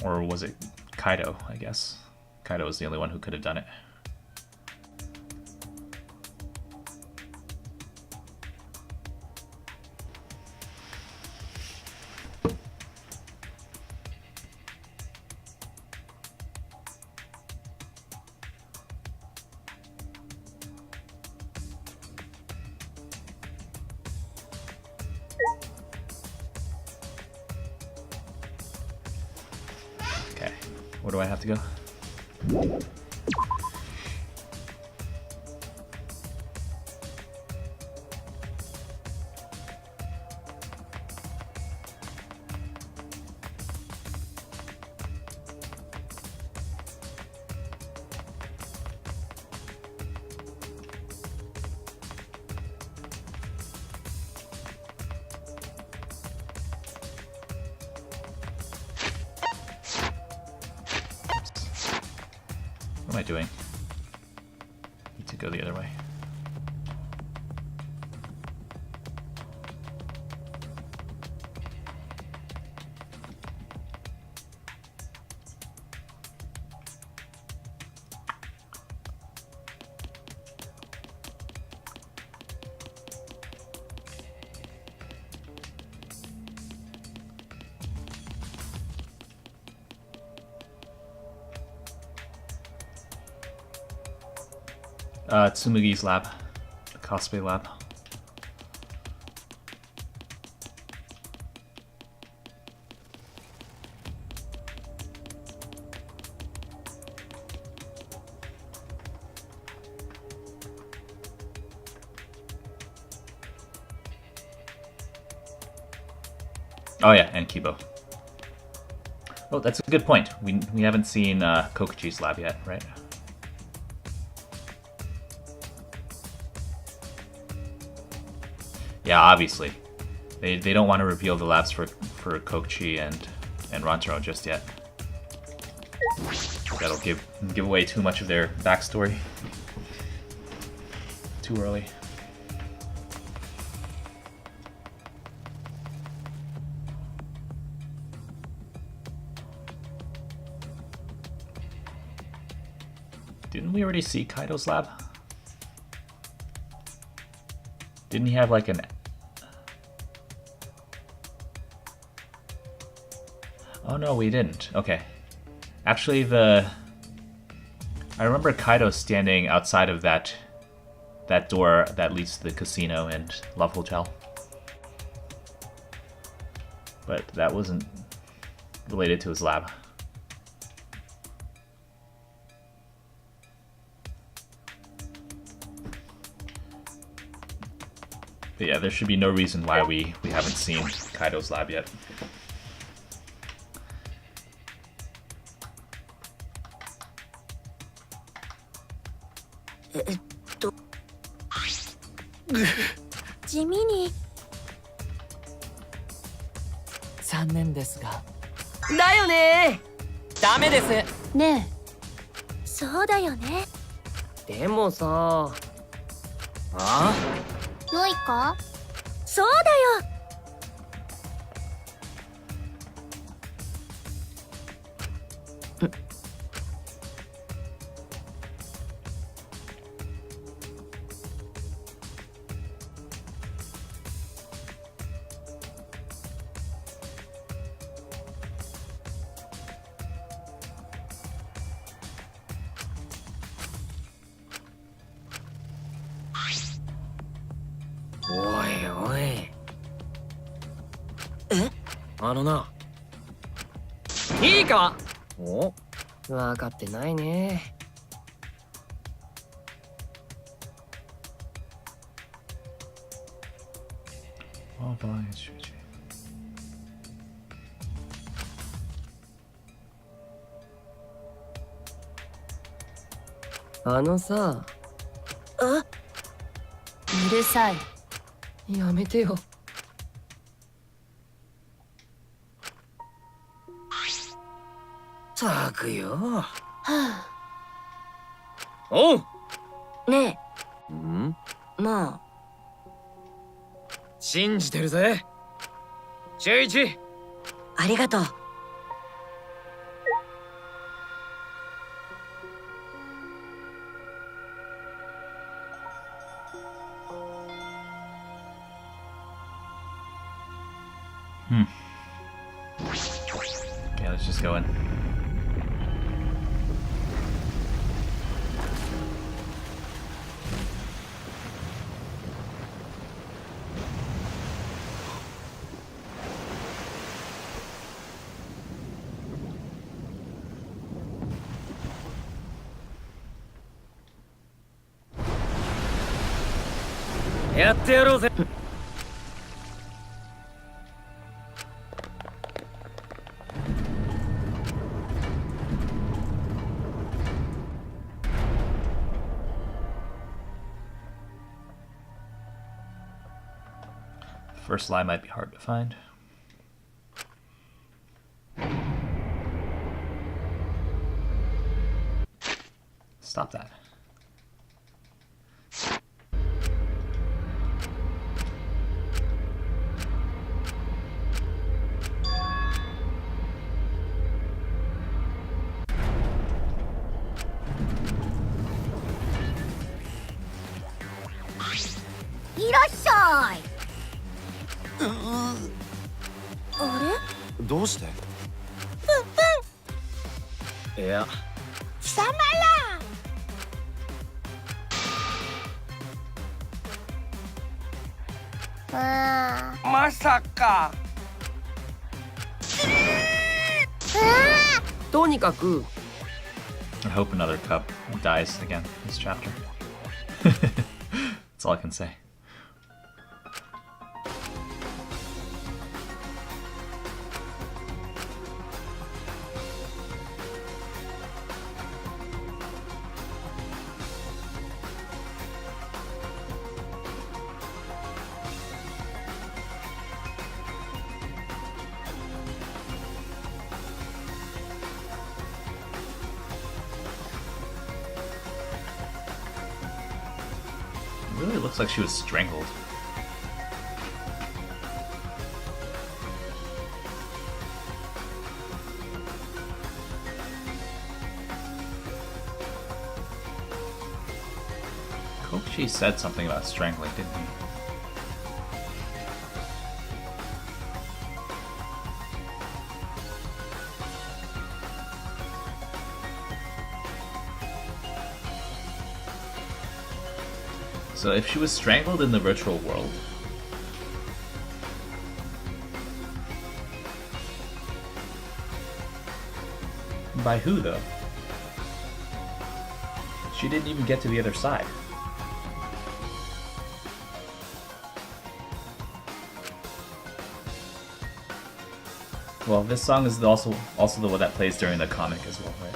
or was it Kaido? I guess Kaido was the only one who could have done it. Okay, where do I have to go? What am I doing? Need to go the other way. Tsumugi's lab. The cosplay lab. Oh yeah, and Kibo. Oh, that's a good point. We haven't seen Kokuchi's lab yet, right? Yeah, obviously. They don't want to reveal the labs for Kokuchi and Rantaro just yet. That'll give away too much of their backstory. Too early. Didn't we already see Kaido's lab? Didn't he have like an... Oh no, we didn't. Okay. Actually, I remember Kaido standing outside of that door that leads to the casino and Love Hotel. But that wasn't related to his lab. But yeah, there should be no reason why we haven't seen Kaido's lab yet. 地味に。残念ですが。だよね。ダメです。ねそうだよね。でもさ。あ？よいか？そうだよ。おいおい。あのな。いいか。お？分かってないね。あのさ。うるさい。やめてよ。ったくよ。はあ。おう。ねん？え、まあ。信じてるぜ。中一。ありがとう。Okay, let's just go in. Yeah. やってやろうぜ。First line might be hard to find. Stop that. Irashai! あどうして？いや。貴様らまさか。とにかく。I hope another cup dies again this chapter. That's all I can say. It really looks like she was strangled. Kochi said something about strangling, didn't he? So if she was strangled in the virtual world, by who though? She didn't even get to the other side. Well, this song is also the one that plays during the comic as well, right?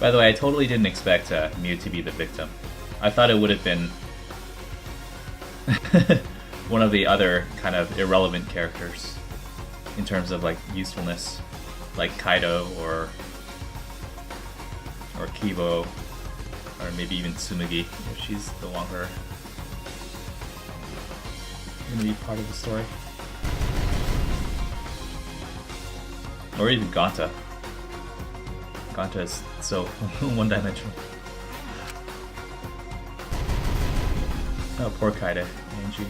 By the way, I totally didn't expect Mew to be the victim. I thought it would have been one of the other kind of irrelevant characters in terms of like usefulness, like Kaido or Kibo, or maybe even Tsumugi if she's no longer gonna be part of the story, or even Gonta. Gonta is so one-dimensional. Oh, poor Kaide, Angie.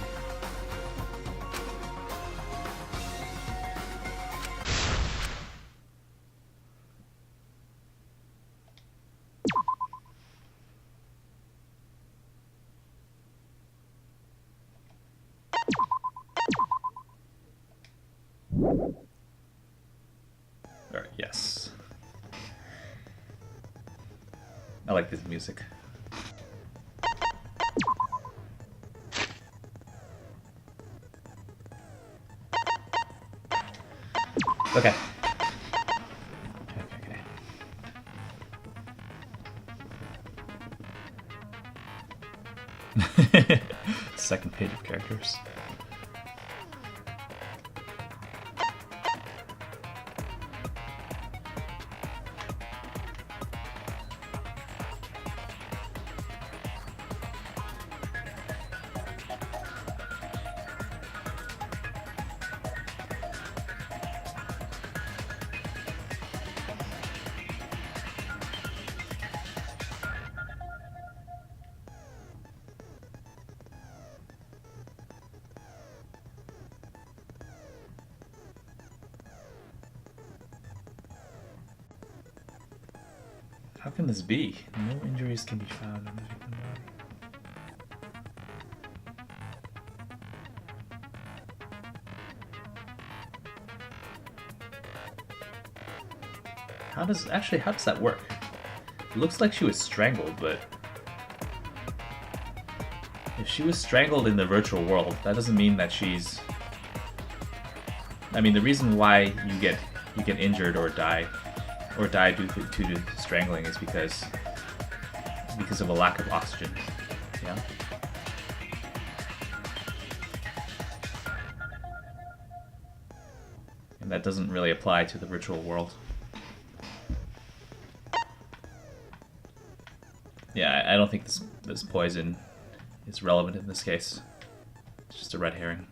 Alright, yes. I like this music. Okay. Okay. Second page of characters. How can this be? No injuries can be found in the victim body. How does that work? It looks like she was strangled, but if she was strangled in the virtual world, that doesn't mean that she's... I mean, the reason why you get injured or die due to strangling is because of a lack of oxygen. Yeah. And that doesn't really apply to the virtual world. Yeah, I don't think this poison is relevant in this case. It's just a red herring.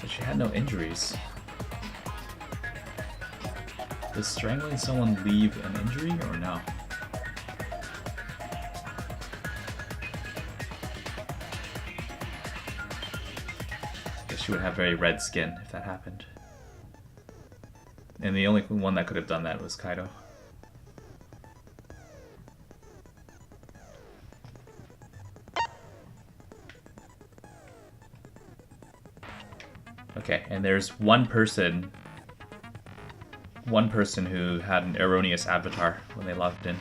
But she had no injuries. Does strangling someone leave an injury or no? Guess she would have very red skin if that happened. And the only one that could have done that was Kaido. Okay, and there's one person who had an erroneous avatar when they logged in.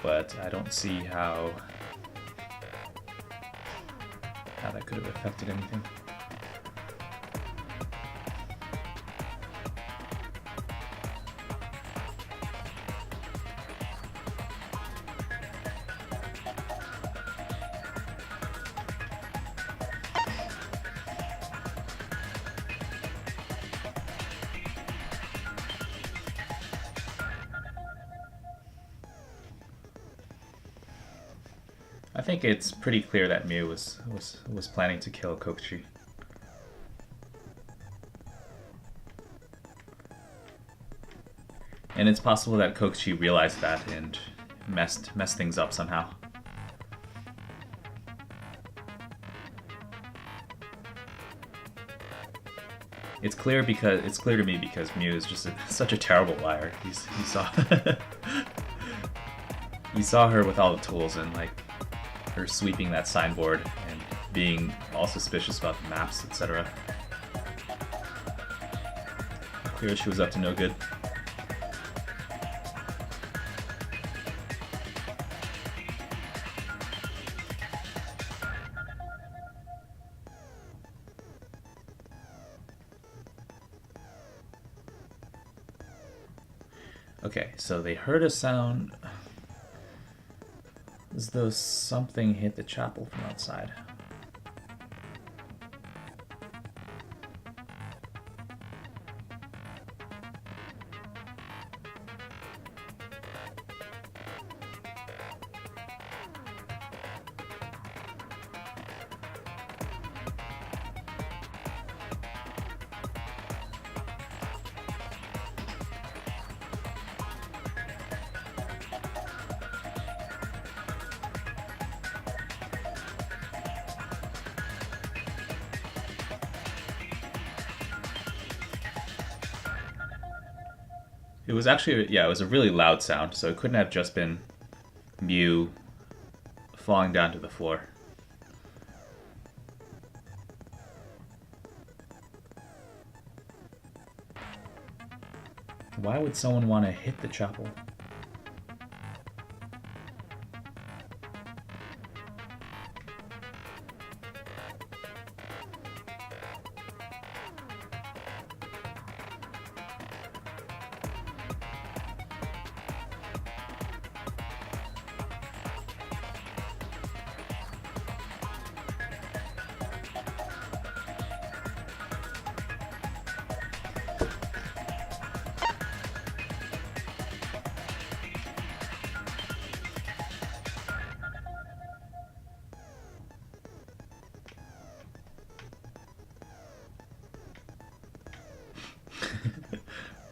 But I don't see how that could have affected anything. I think it's pretty clear that Mew was planning to kill Kokuchi. And it's possible that Kokuchi realized that and messed things up somehow. It's clear to me because Mew is just such a terrible liar. He saw her with all the tools and like her sweeping that signboard and being all suspicious about the maps, etc. Here she was up to no good. Okay, so they heard a sound as though something hit the chapel from outside. It was actually, yeah, it was a really loud sound, so it couldn't have just been Mew falling down to the floor. Why would someone want to hit the chapel?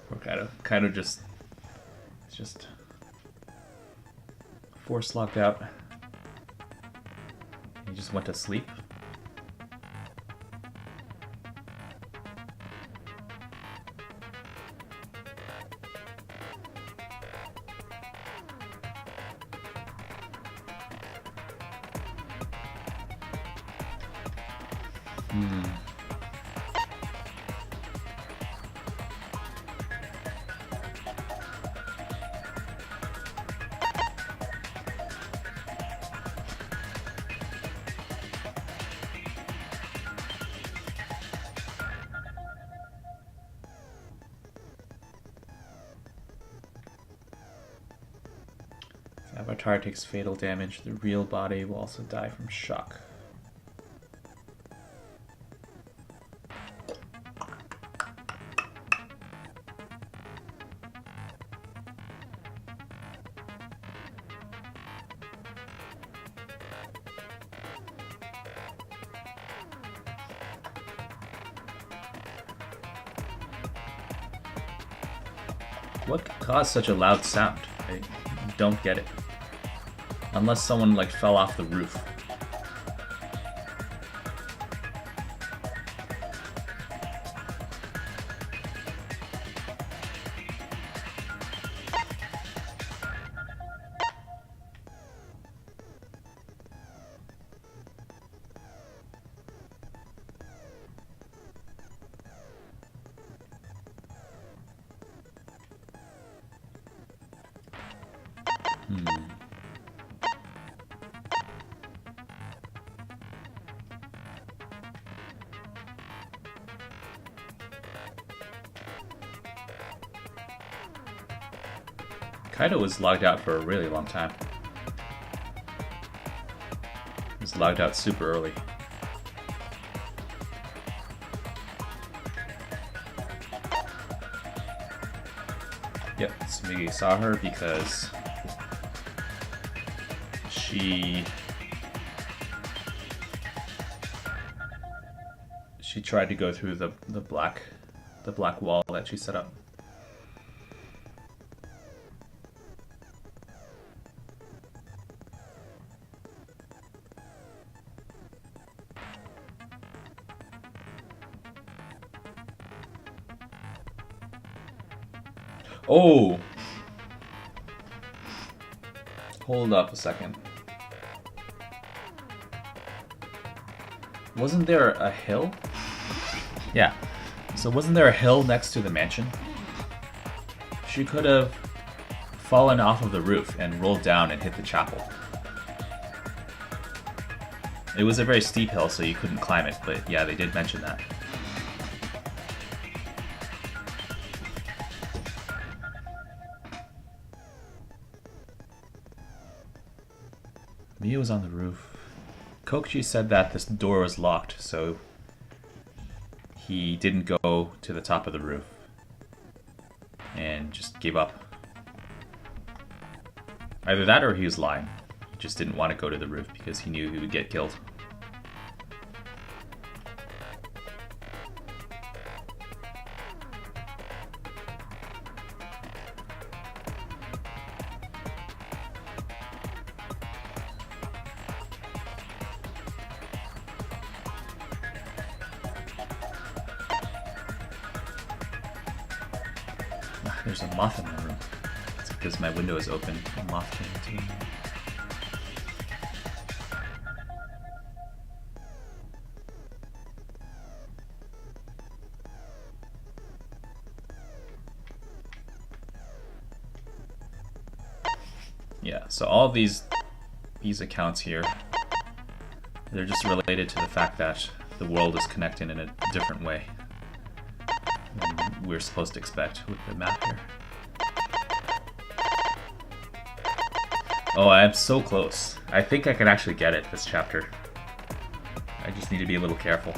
Or kind of just force locked out. He just went to sleep. If Avatar takes fatal damage, the real body will also die from shock. What caused such a loud sound? I don't get it. Unless someone like fell off the roof. Kaido was logged out for a really long time. He was logged out super early. Yep, Smiggy saw her because she tried to go through the black wall that she set up. Oh! Hold up a second. Wasn't there a hill? Yeah. So wasn't there a hill next to the mansion? She could have fallen off of the roof and rolled down and hit the chapel. It was a very steep hill, so you couldn't climb it, but yeah, they did mention that. Mia was on the roof. Kokichi said that this door was locked, so he didn't go to the top of the roof and just gave up. Either that or he was lying. He just didn't want to go to the roof because he knew he would get killed. There's a moth in my room. It's because my window is open. A moth came into me. Yeah, so all these accounts here, they're just related to the fact that the world is connected in a different way than we're supposed to expect with the map here. Oh, I'm so close. I think I can actually get it this chapter. I just need to be a little careful.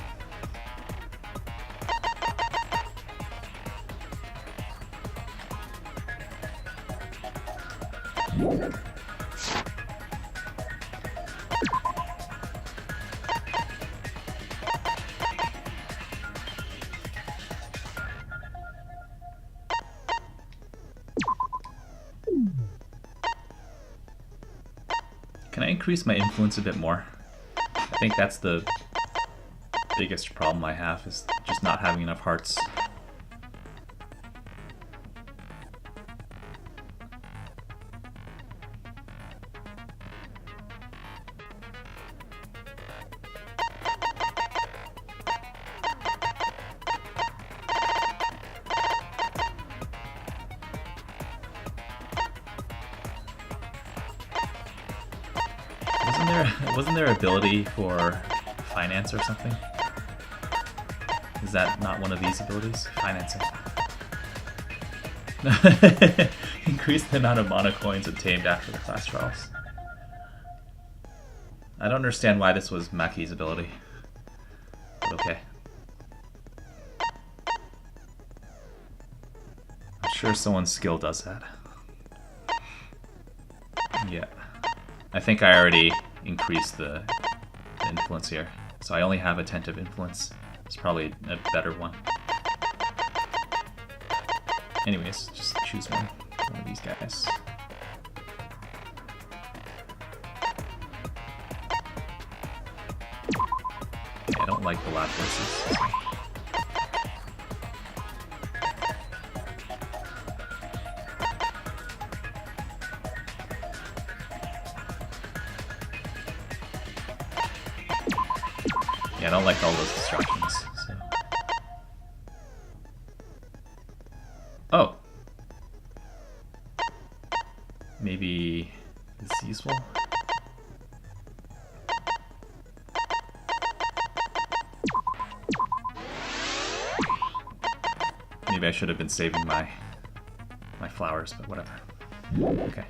Can I increase my influence a bit more? I think that's the biggest problem I have, is just not having enough hearts. Wasn't there ability for finance or something? Is that not one of these abilities? Financing. Increase the amount of mana coins obtained after the class trials. I don't understand why this was Maki's ability. But okay. I'm sure someone's skill does that. Yeah. I think I already increased the influence here. So I only have attentive influence. It's probably a better one. Anyways, just choose one of these guys. Okay, I don't like the loud voices. Yeah, I don't like all those distractions, so. Oh! Maybe this is useful? Maybe I should have been saving my flowers, but whatever. Okay.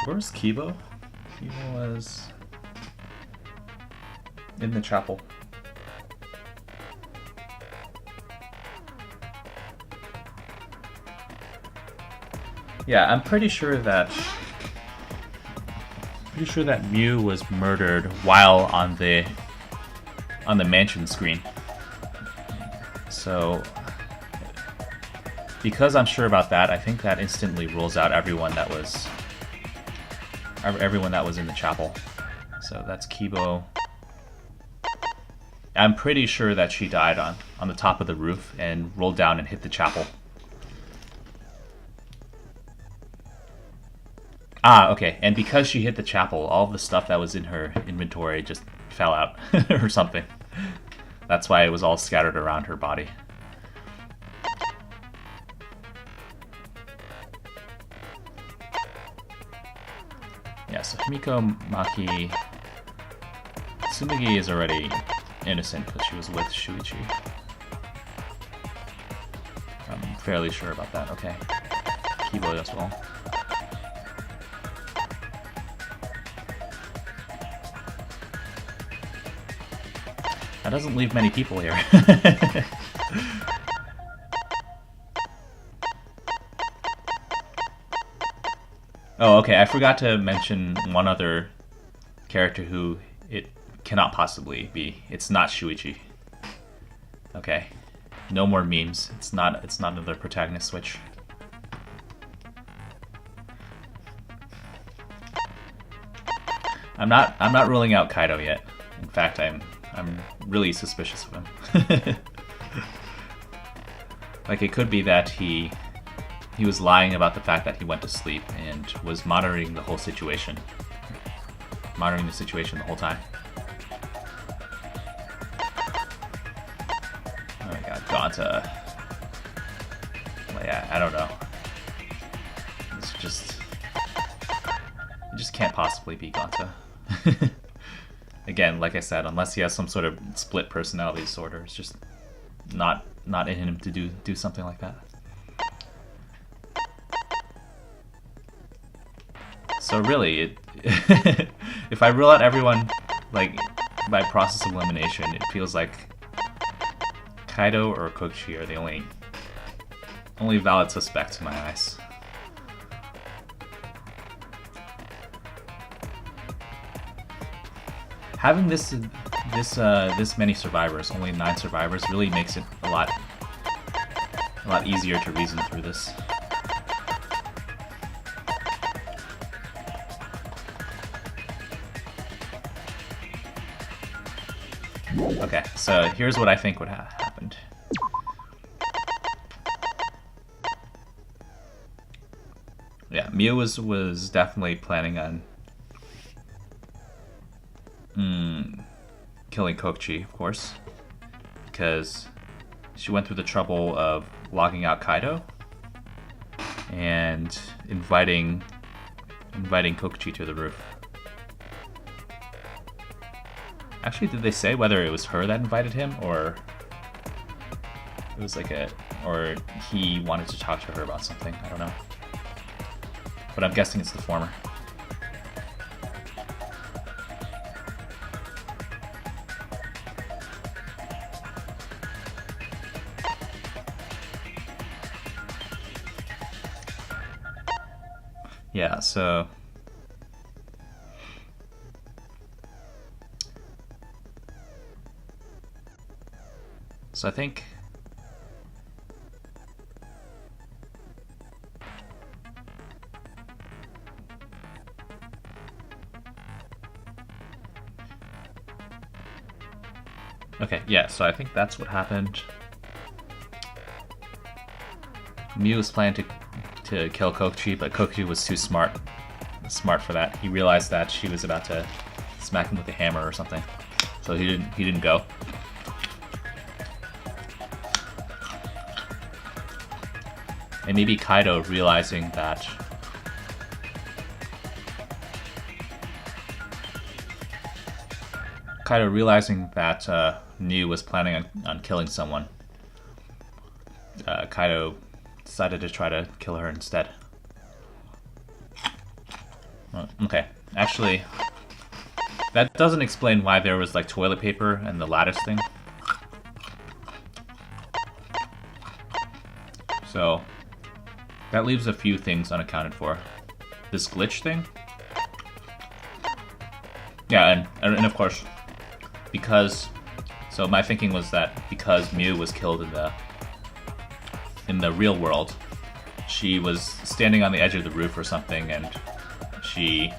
Where's Kibo? Kibo was in the chapel. Yeah, I'm pretty sure that Mew was murdered while on the mansion screen. So because I'm sure about that, I think that instantly rules out everyone that was in the chapel. So that's Kibo. I'm pretty sure that she died on the top of the roof and rolled down and hit the chapel. Ah, okay. And because she hit the chapel, all of the stuff that was in her inventory just fell out or something. That's why it was all scattered around her body. Yeah, so Himiko Maki... Tsumugi is already innocent because she was with Shuichi. I'm fairly sure about that, okay. Kibo as well. That doesn't leave many people here. Oh, okay, I forgot to mention one other character who it cannot possibly be. It's not Shuichi. Okay. No more memes. It's not another protagonist switch. I'm not ruling out Kaido yet. In fact, I'm really suspicious of him. Like, it could be that he was lying about the fact that he went to sleep and was monitoring the whole situation. Monitoring the situation the whole time. Oh my god, Gonta. Well, yeah, I don't know. It's just... It just can't possibly be Gonta. Again, like I said, unless he has some sort of split personality disorder, it's just not in him to do something like that. So really, if I rule out everyone, like, by process of elimination, it feels like Kaido or Kokichi are the only valid suspects in my eyes. Having this many survivors, only 9 survivors, really makes it a lot easier to reason through this. Okay, so here's what I think would have happened. Yeah, Mia was definitely planning on killing Kokichi, of course, because she went through the trouble of logging out Kaido and inviting Kokichi to the roof. Actually, did they say whether it was her that invited him, or it was like or he wanted to talk to her about something? I don't know. But I'm guessing it's the former. Yeah, so I think okay, yeah, so I think that's what happened. Mew was planning to kill Kokichi, but Kokichi was too smart for that. He realized that she was about to smack him with a hammer or something, so he didn't go. And maybe Kaido realizing that Mew was planning on killing someone, Kaido decided to try to kill her instead. Okay, actually, that doesn't explain why there was like toilet paper and the lattice thing. So That leaves a few things unaccounted for. This glitch thing? Yeah, and of course, because... So my thinking was that because Mew was killed in the real world, she was standing on the edge of the roof or something, and she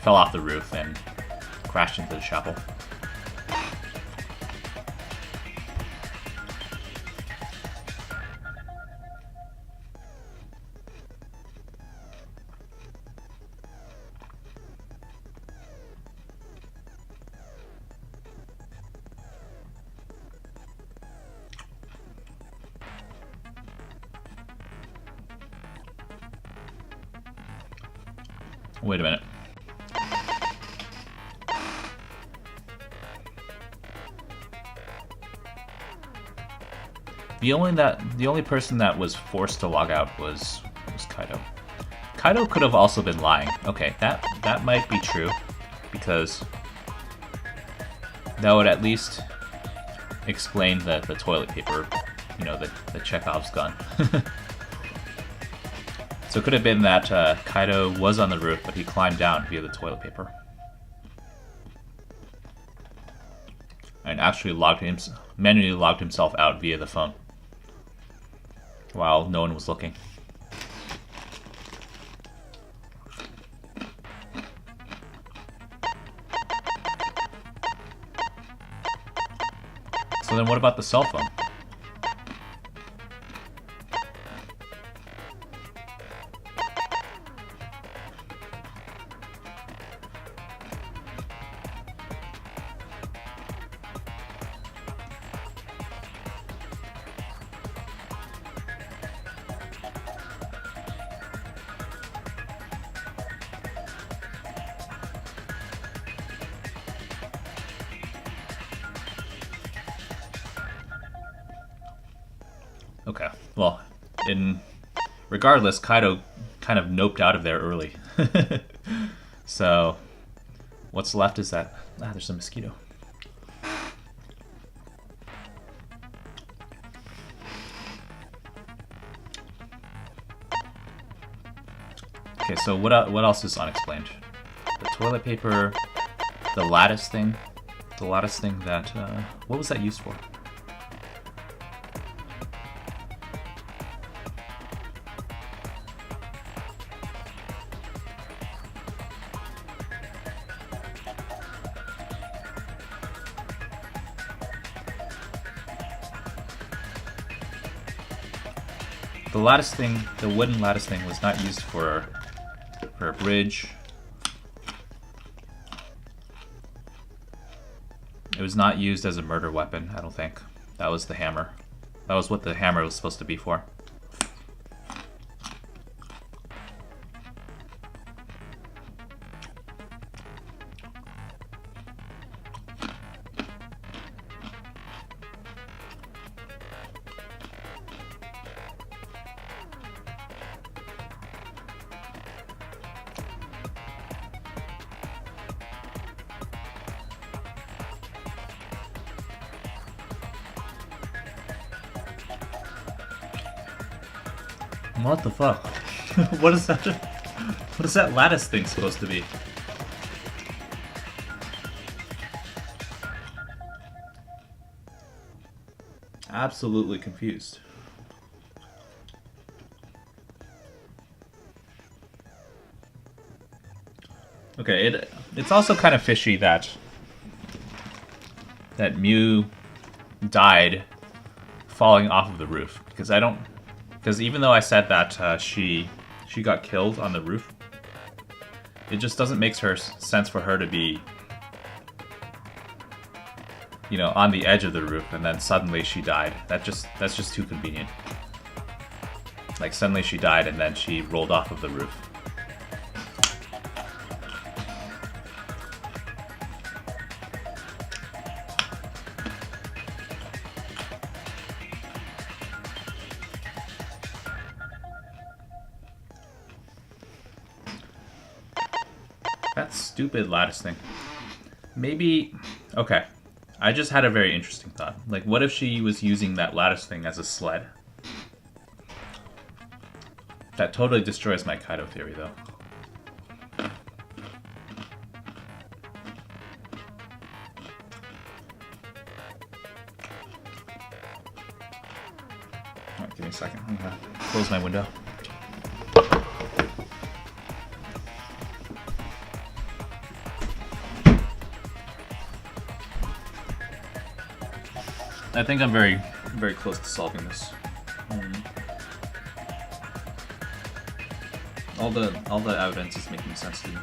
fell off the roof and crashed into the chapel. Wait a minute. The only person that was forced to log out was Kaido. Kaido could have also been lying. Okay, that might be true, because that would at least explain the toilet paper, you know, the Chekhov's gun. So it could have been that Kaido was on the roof, but he climbed down via the toilet paper. And actually manually logged himself out via the phone. While no one was looking. So then what about the cell phone? Okay, well, regardless, Kaido kind of noped out of there early. So, what's left is that... there's a mosquito. Okay, so what else is unexplained? The toilet paper, the lattice thing. The lattice thing that... what was that used for? The lattice thing, the wooden lattice thing, was not used for a bridge. It was not used as a murder weapon, I don't think. That was the hammer. That was what the hammer was supposed to be for. What the fuck? What is that lattice thing supposed to be? Absolutely confused. Okay, it's also kind of fishy that Mew died falling off of the roof, because even though I said that she got killed on the roof, it just doesn't make sense for her to be, you know, on the edge of the roof and then suddenly she died. That's just too convenient. Like, suddenly she died and then she rolled off of the roof. That stupid lattice thing. Maybe... Okay. I just had a very interesting thought. Like, what if she was using that lattice thing as a sled? That totally destroys my Kaido theory, though. Alright, give me a second. I'm gonna close my window. I think I'm very, very close to solving this. All the evidence is making sense to me.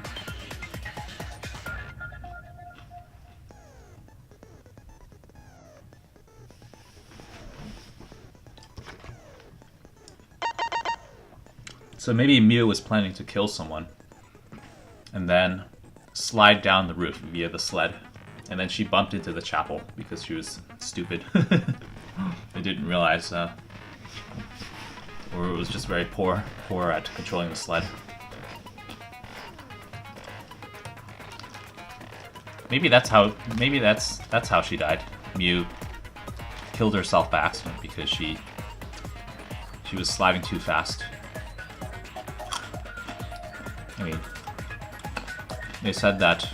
So maybe Miu was planning to kill someone and then slide down the roof via the sled, and then she bumped into the chapel because she was stupid. I didn't realize, or it was just very poor at controlling the sled. Maybe that's how she died. Miu killed herself by accident because she was sliding too fast. I mean, they said that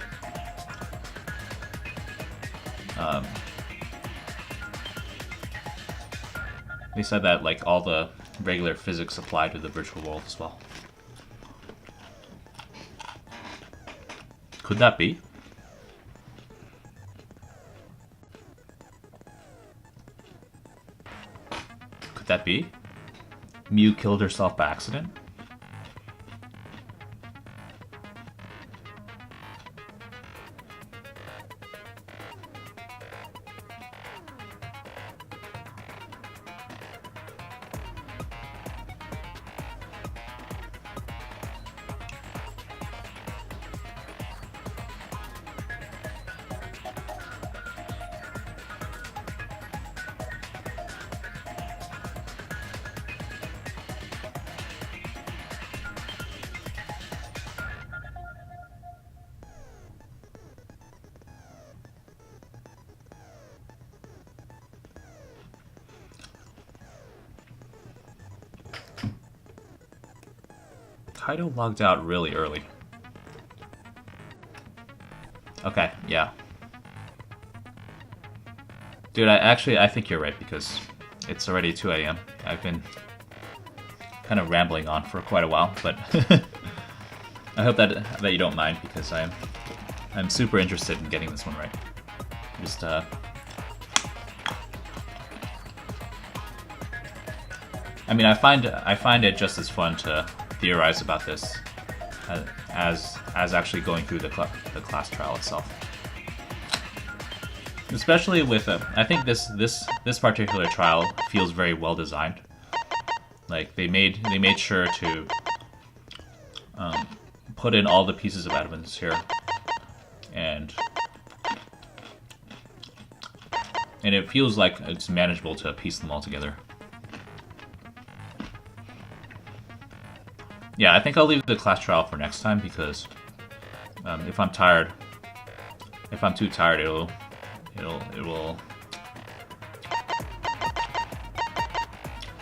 like all the regular physics apply to the virtual world as well. Could that be? Could that be? Miu killed herself by accident? Kaido logged out really early. Okay, yeah. Dude, I think you're right because it's already 2 AM. I've been kind of rambling on for quite a while, but I hope that you don't mind because I'm super interested in getting this one right. Just I mean, I find it just as fun to theorize about this as actually going through the class trial itself. Especially with I think this particular trial feels very well designed. Like they made sure to put in all the pieces of evidence here, and it feels like it's manageable to piece them all together. Yeah, I think I'll leave the class trial for next time because if I'm too tired, it will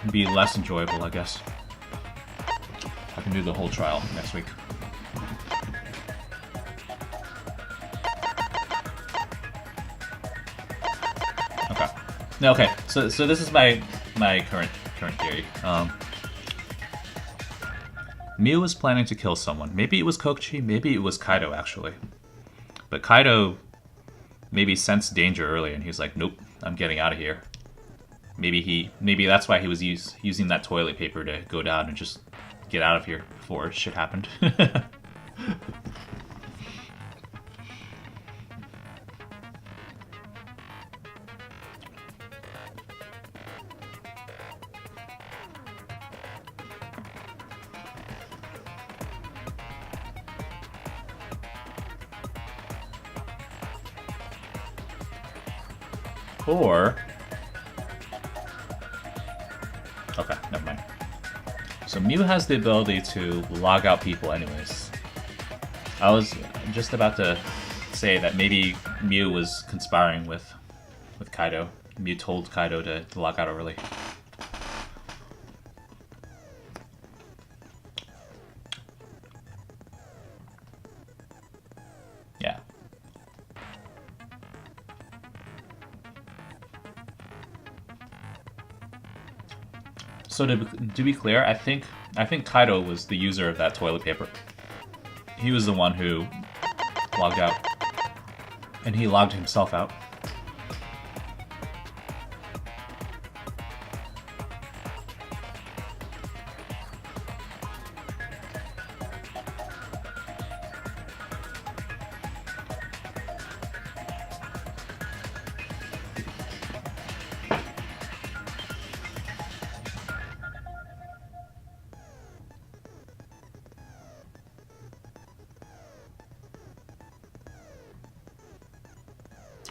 be less enjoyable, I guess. I can do the whole trial next week. Okay. Okay. So this is my current theory. Miu was planning to kill someone. Maybe it was Kokichi, maybe it was Kaido, actually. But Kaido maybe sensed danger early and he was like, nope, I'm getting out of here. Maybe that's why he was using that toilet paper to go down and just get out of here before shit happened. Or... okay, never mind. So Miu has the ability to log out people anyways. I was just about to say that maybe Miu was conspiring with Kaido. Miu told Kaido to log out early. So to be clear, I think Kaido was the user of that toilet paper. He was the one who logged out. And he logged himself out.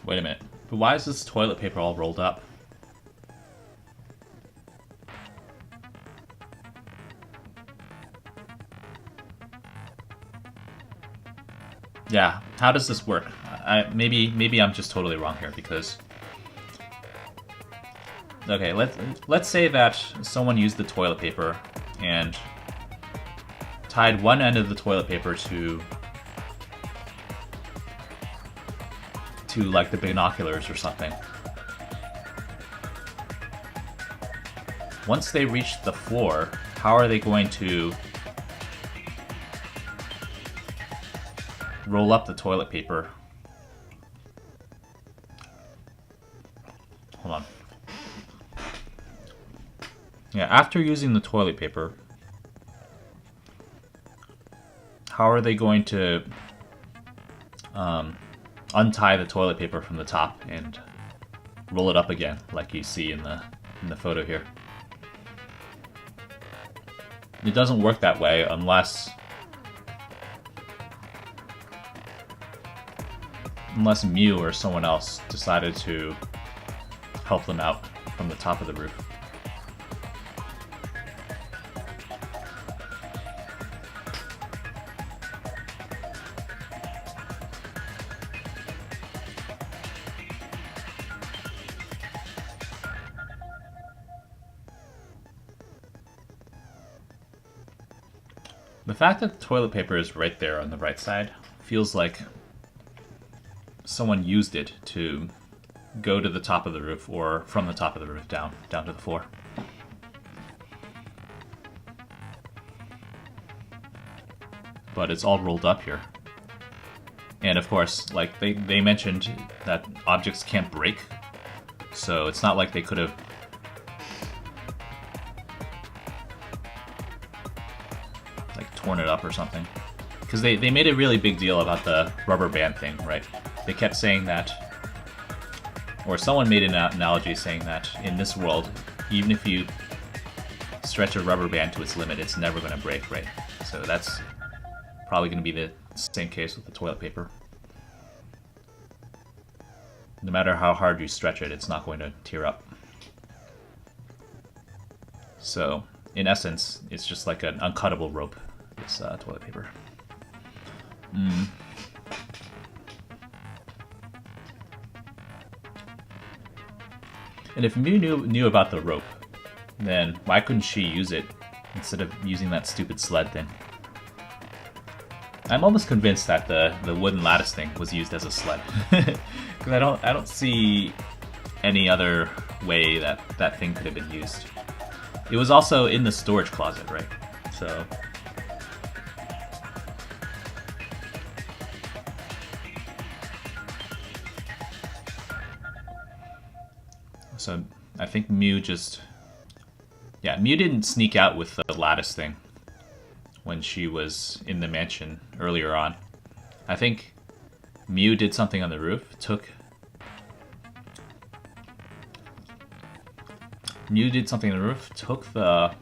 Wait a minute. But why is this toilet paper all rolled up? Yeah, how does this work? Maybe I'm just totally wrong here because... Okay, let's say that someone used the toilet paper and tied one end of the toilet paper to like the binoculars or something. Once they reach the floor, how are they going to roll up the toilet paper? Hold on. Yeah, after using the toilet paper, how are they going to untie the toilet paper from the top and roll it up again, like you see in the photo here? It doesn't work that way unless Mew or someone else decided to help them out from the top of the roof. The fact that the toilet paper is right there on the right side feels like someone used it to go to the top of the roof or from the top of the roof down to the floor. But it's all rolled up here. And of course, like they mentioned that objects can't break, so it's not like they could have torn it up or something. Because they made a really big deal about the rubber band thing, right? They kept saying that, or someone made an analogy saying that in this world, even if you stretch a rubber band to its limit, it's never going to break, right? So that's probably going to be the same case with the toilet paper. No matter how hard you stretch it, it's not going to tear up. So, in essence, it's just like an uncuttable rope, this toilet paper. And if Mew knew about the rope, then why couldn't she use it instead of using that stupid sled thing? I'm almost convinced that the wooden lattice thing was used as a sled, because I don't see any other way that that thing could have been used. It was also in the storage closet, right? So I think Mew Mew didn't sneak out with the lattice thing when she was in the mansion earlier on. I think Mew did something on the roof, took the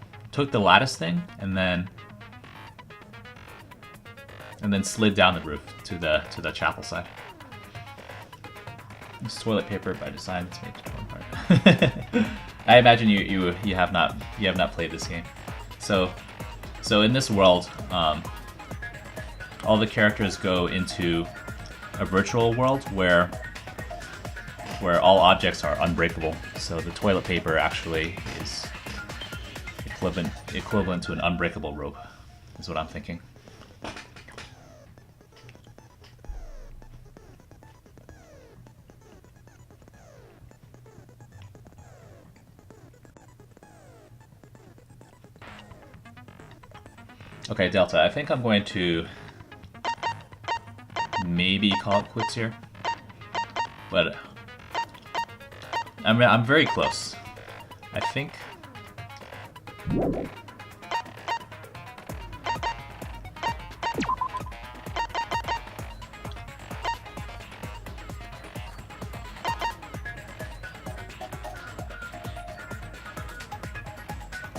lattice thing, and then slid down the roof to the chapel side. This toilet paper by design, it's made to one part. I imagine you have not played this game. So in this world, all the characters go into a virtual world where all objects are unbreakable. So the toilet paper actually is equivalent to an unbreakable rope, is what I'm thinking. Okay, Delta, I think I'm going to maybe call it quits here. But I'm very close. I think...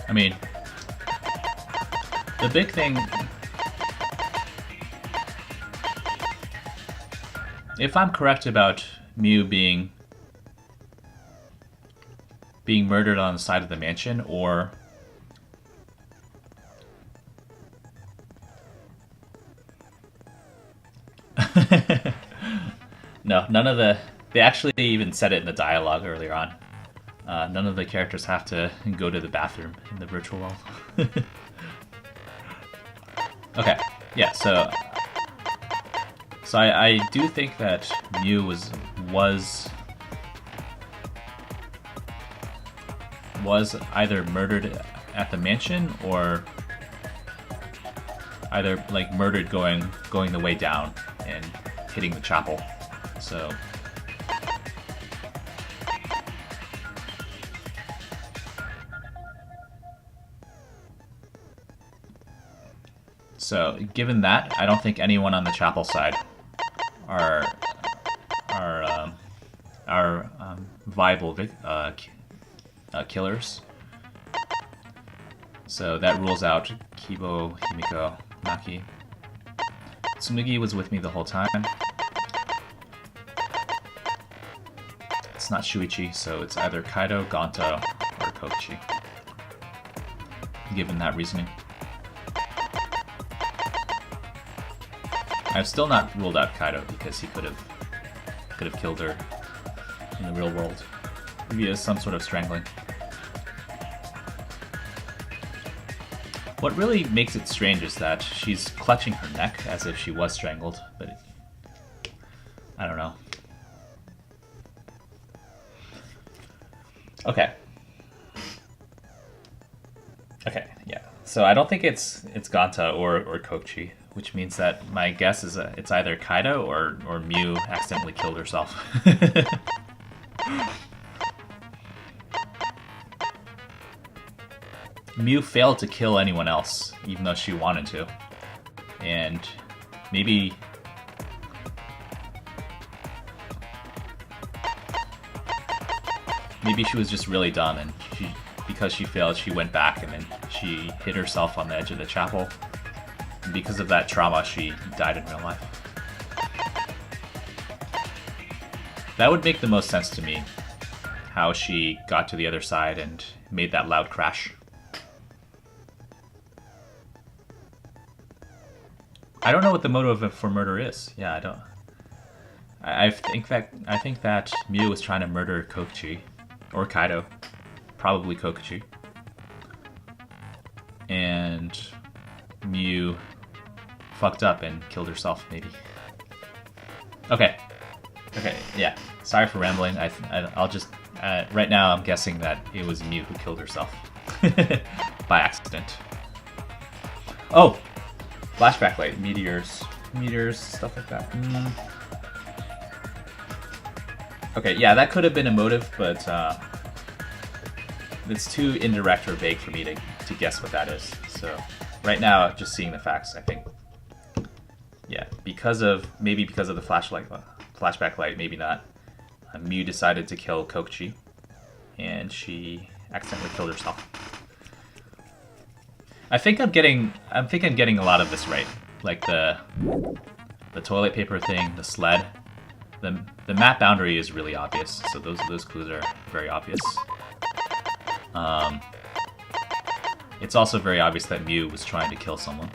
I mean, the big thing, if I'm correct about Mew being murdered on the side of the mansion, or no, none of the, they actually even said it in the dialogue earlier on. None of the characters have to go to the bathroom in the virtual world. Okay, yeah, so I do think that Mew was either murdered at the mansion, or either like murdered going the way down and hitting the chapel. So given that, I don't think anyone on the chapel side are viable killers. So that rules out Kibo, Himiko, Maki. Tsunugi was with me the whole time. It's not Shuichi, so it's either Kaido, Gonto, or Kokichi. Given that reasoning. I've still not ruled out Kaido because he could have killed her in the real world via some sort of strangling. What really makes it strange is that she's clutching her neck as if she was strangled, but I don't know. Okay. Okay, yeah. So I don't think it's Ganta or Kokichi, which means that my guess is it's either Kaido or Mew accidentally killed herself. Mew failed to kill anyone else, even though she wanted to. And maybe... maybe she was just really dumb, and because she failed, she went back and then she hit herself on the edge of the chapel. And because of that trauma, she died in real life. That would make the most sense to me, how she got to the other side and made that loud crash. I don't know what the motive for murder is. Yeah, I don't. I think that Mew was trying to murder Kokichi or Kaido, probably Kokichi, and Mew fucked up and killed herself, maybe. Okay, yeah. Sorry for rambling. I'll just right now I'm guessing that it was Mew who killed herself by accident. Oh. Flashback light, meteors, stuff like that. Okay, yeah, that could have been a motive, but it's too indirect or vague for me to guess what that is. So right now, just seeing the facts, I think, yeah, maybe because of the flashback light, maybe not. Mew decided to kill Kokichi, and she accidentally killed herself. I think I'm getting a lot of this right. Like the toilet paper thing, the sled. The map boundary is really obvious, so those clues are very obvious. It's also very obvious that Mew was trying to kill someone.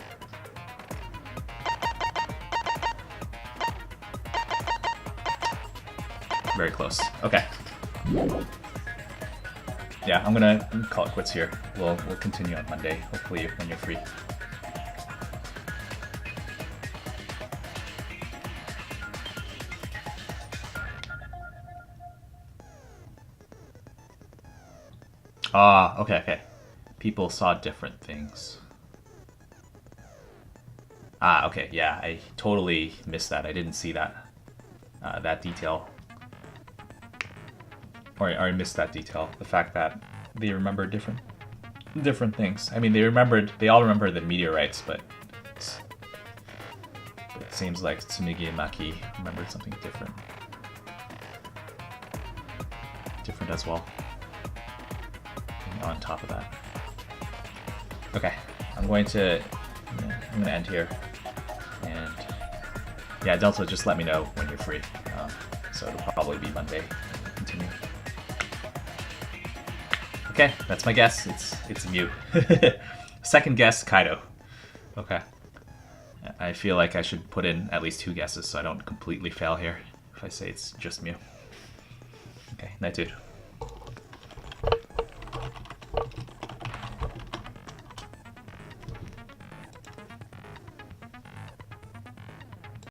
Very close. Okay. Yeah, I'm gonna call it quits here. We'll continue on Monday, hopefully when you're free. Ah, okay. People saw different things. Ah, okay, yeah, I totally missed that. I didn't see that that detail. Or I missed that detail. The fact that they remember different things. I mean, they all remember the meteorites, but it seems like Tsunigi and Maki remembered something different. Different as well. And on top of that. Okay, I'm going to end here. And yeah, Delta, just let me know when you're free. So it'll probably be Monday. Continue. Okay, that's my guess. It's Mew. Second guess, Kaido. Okay. I feel like I should put in at least 2 guesses so I don't completely fail here if I say it's just Mew. Okay, night dude.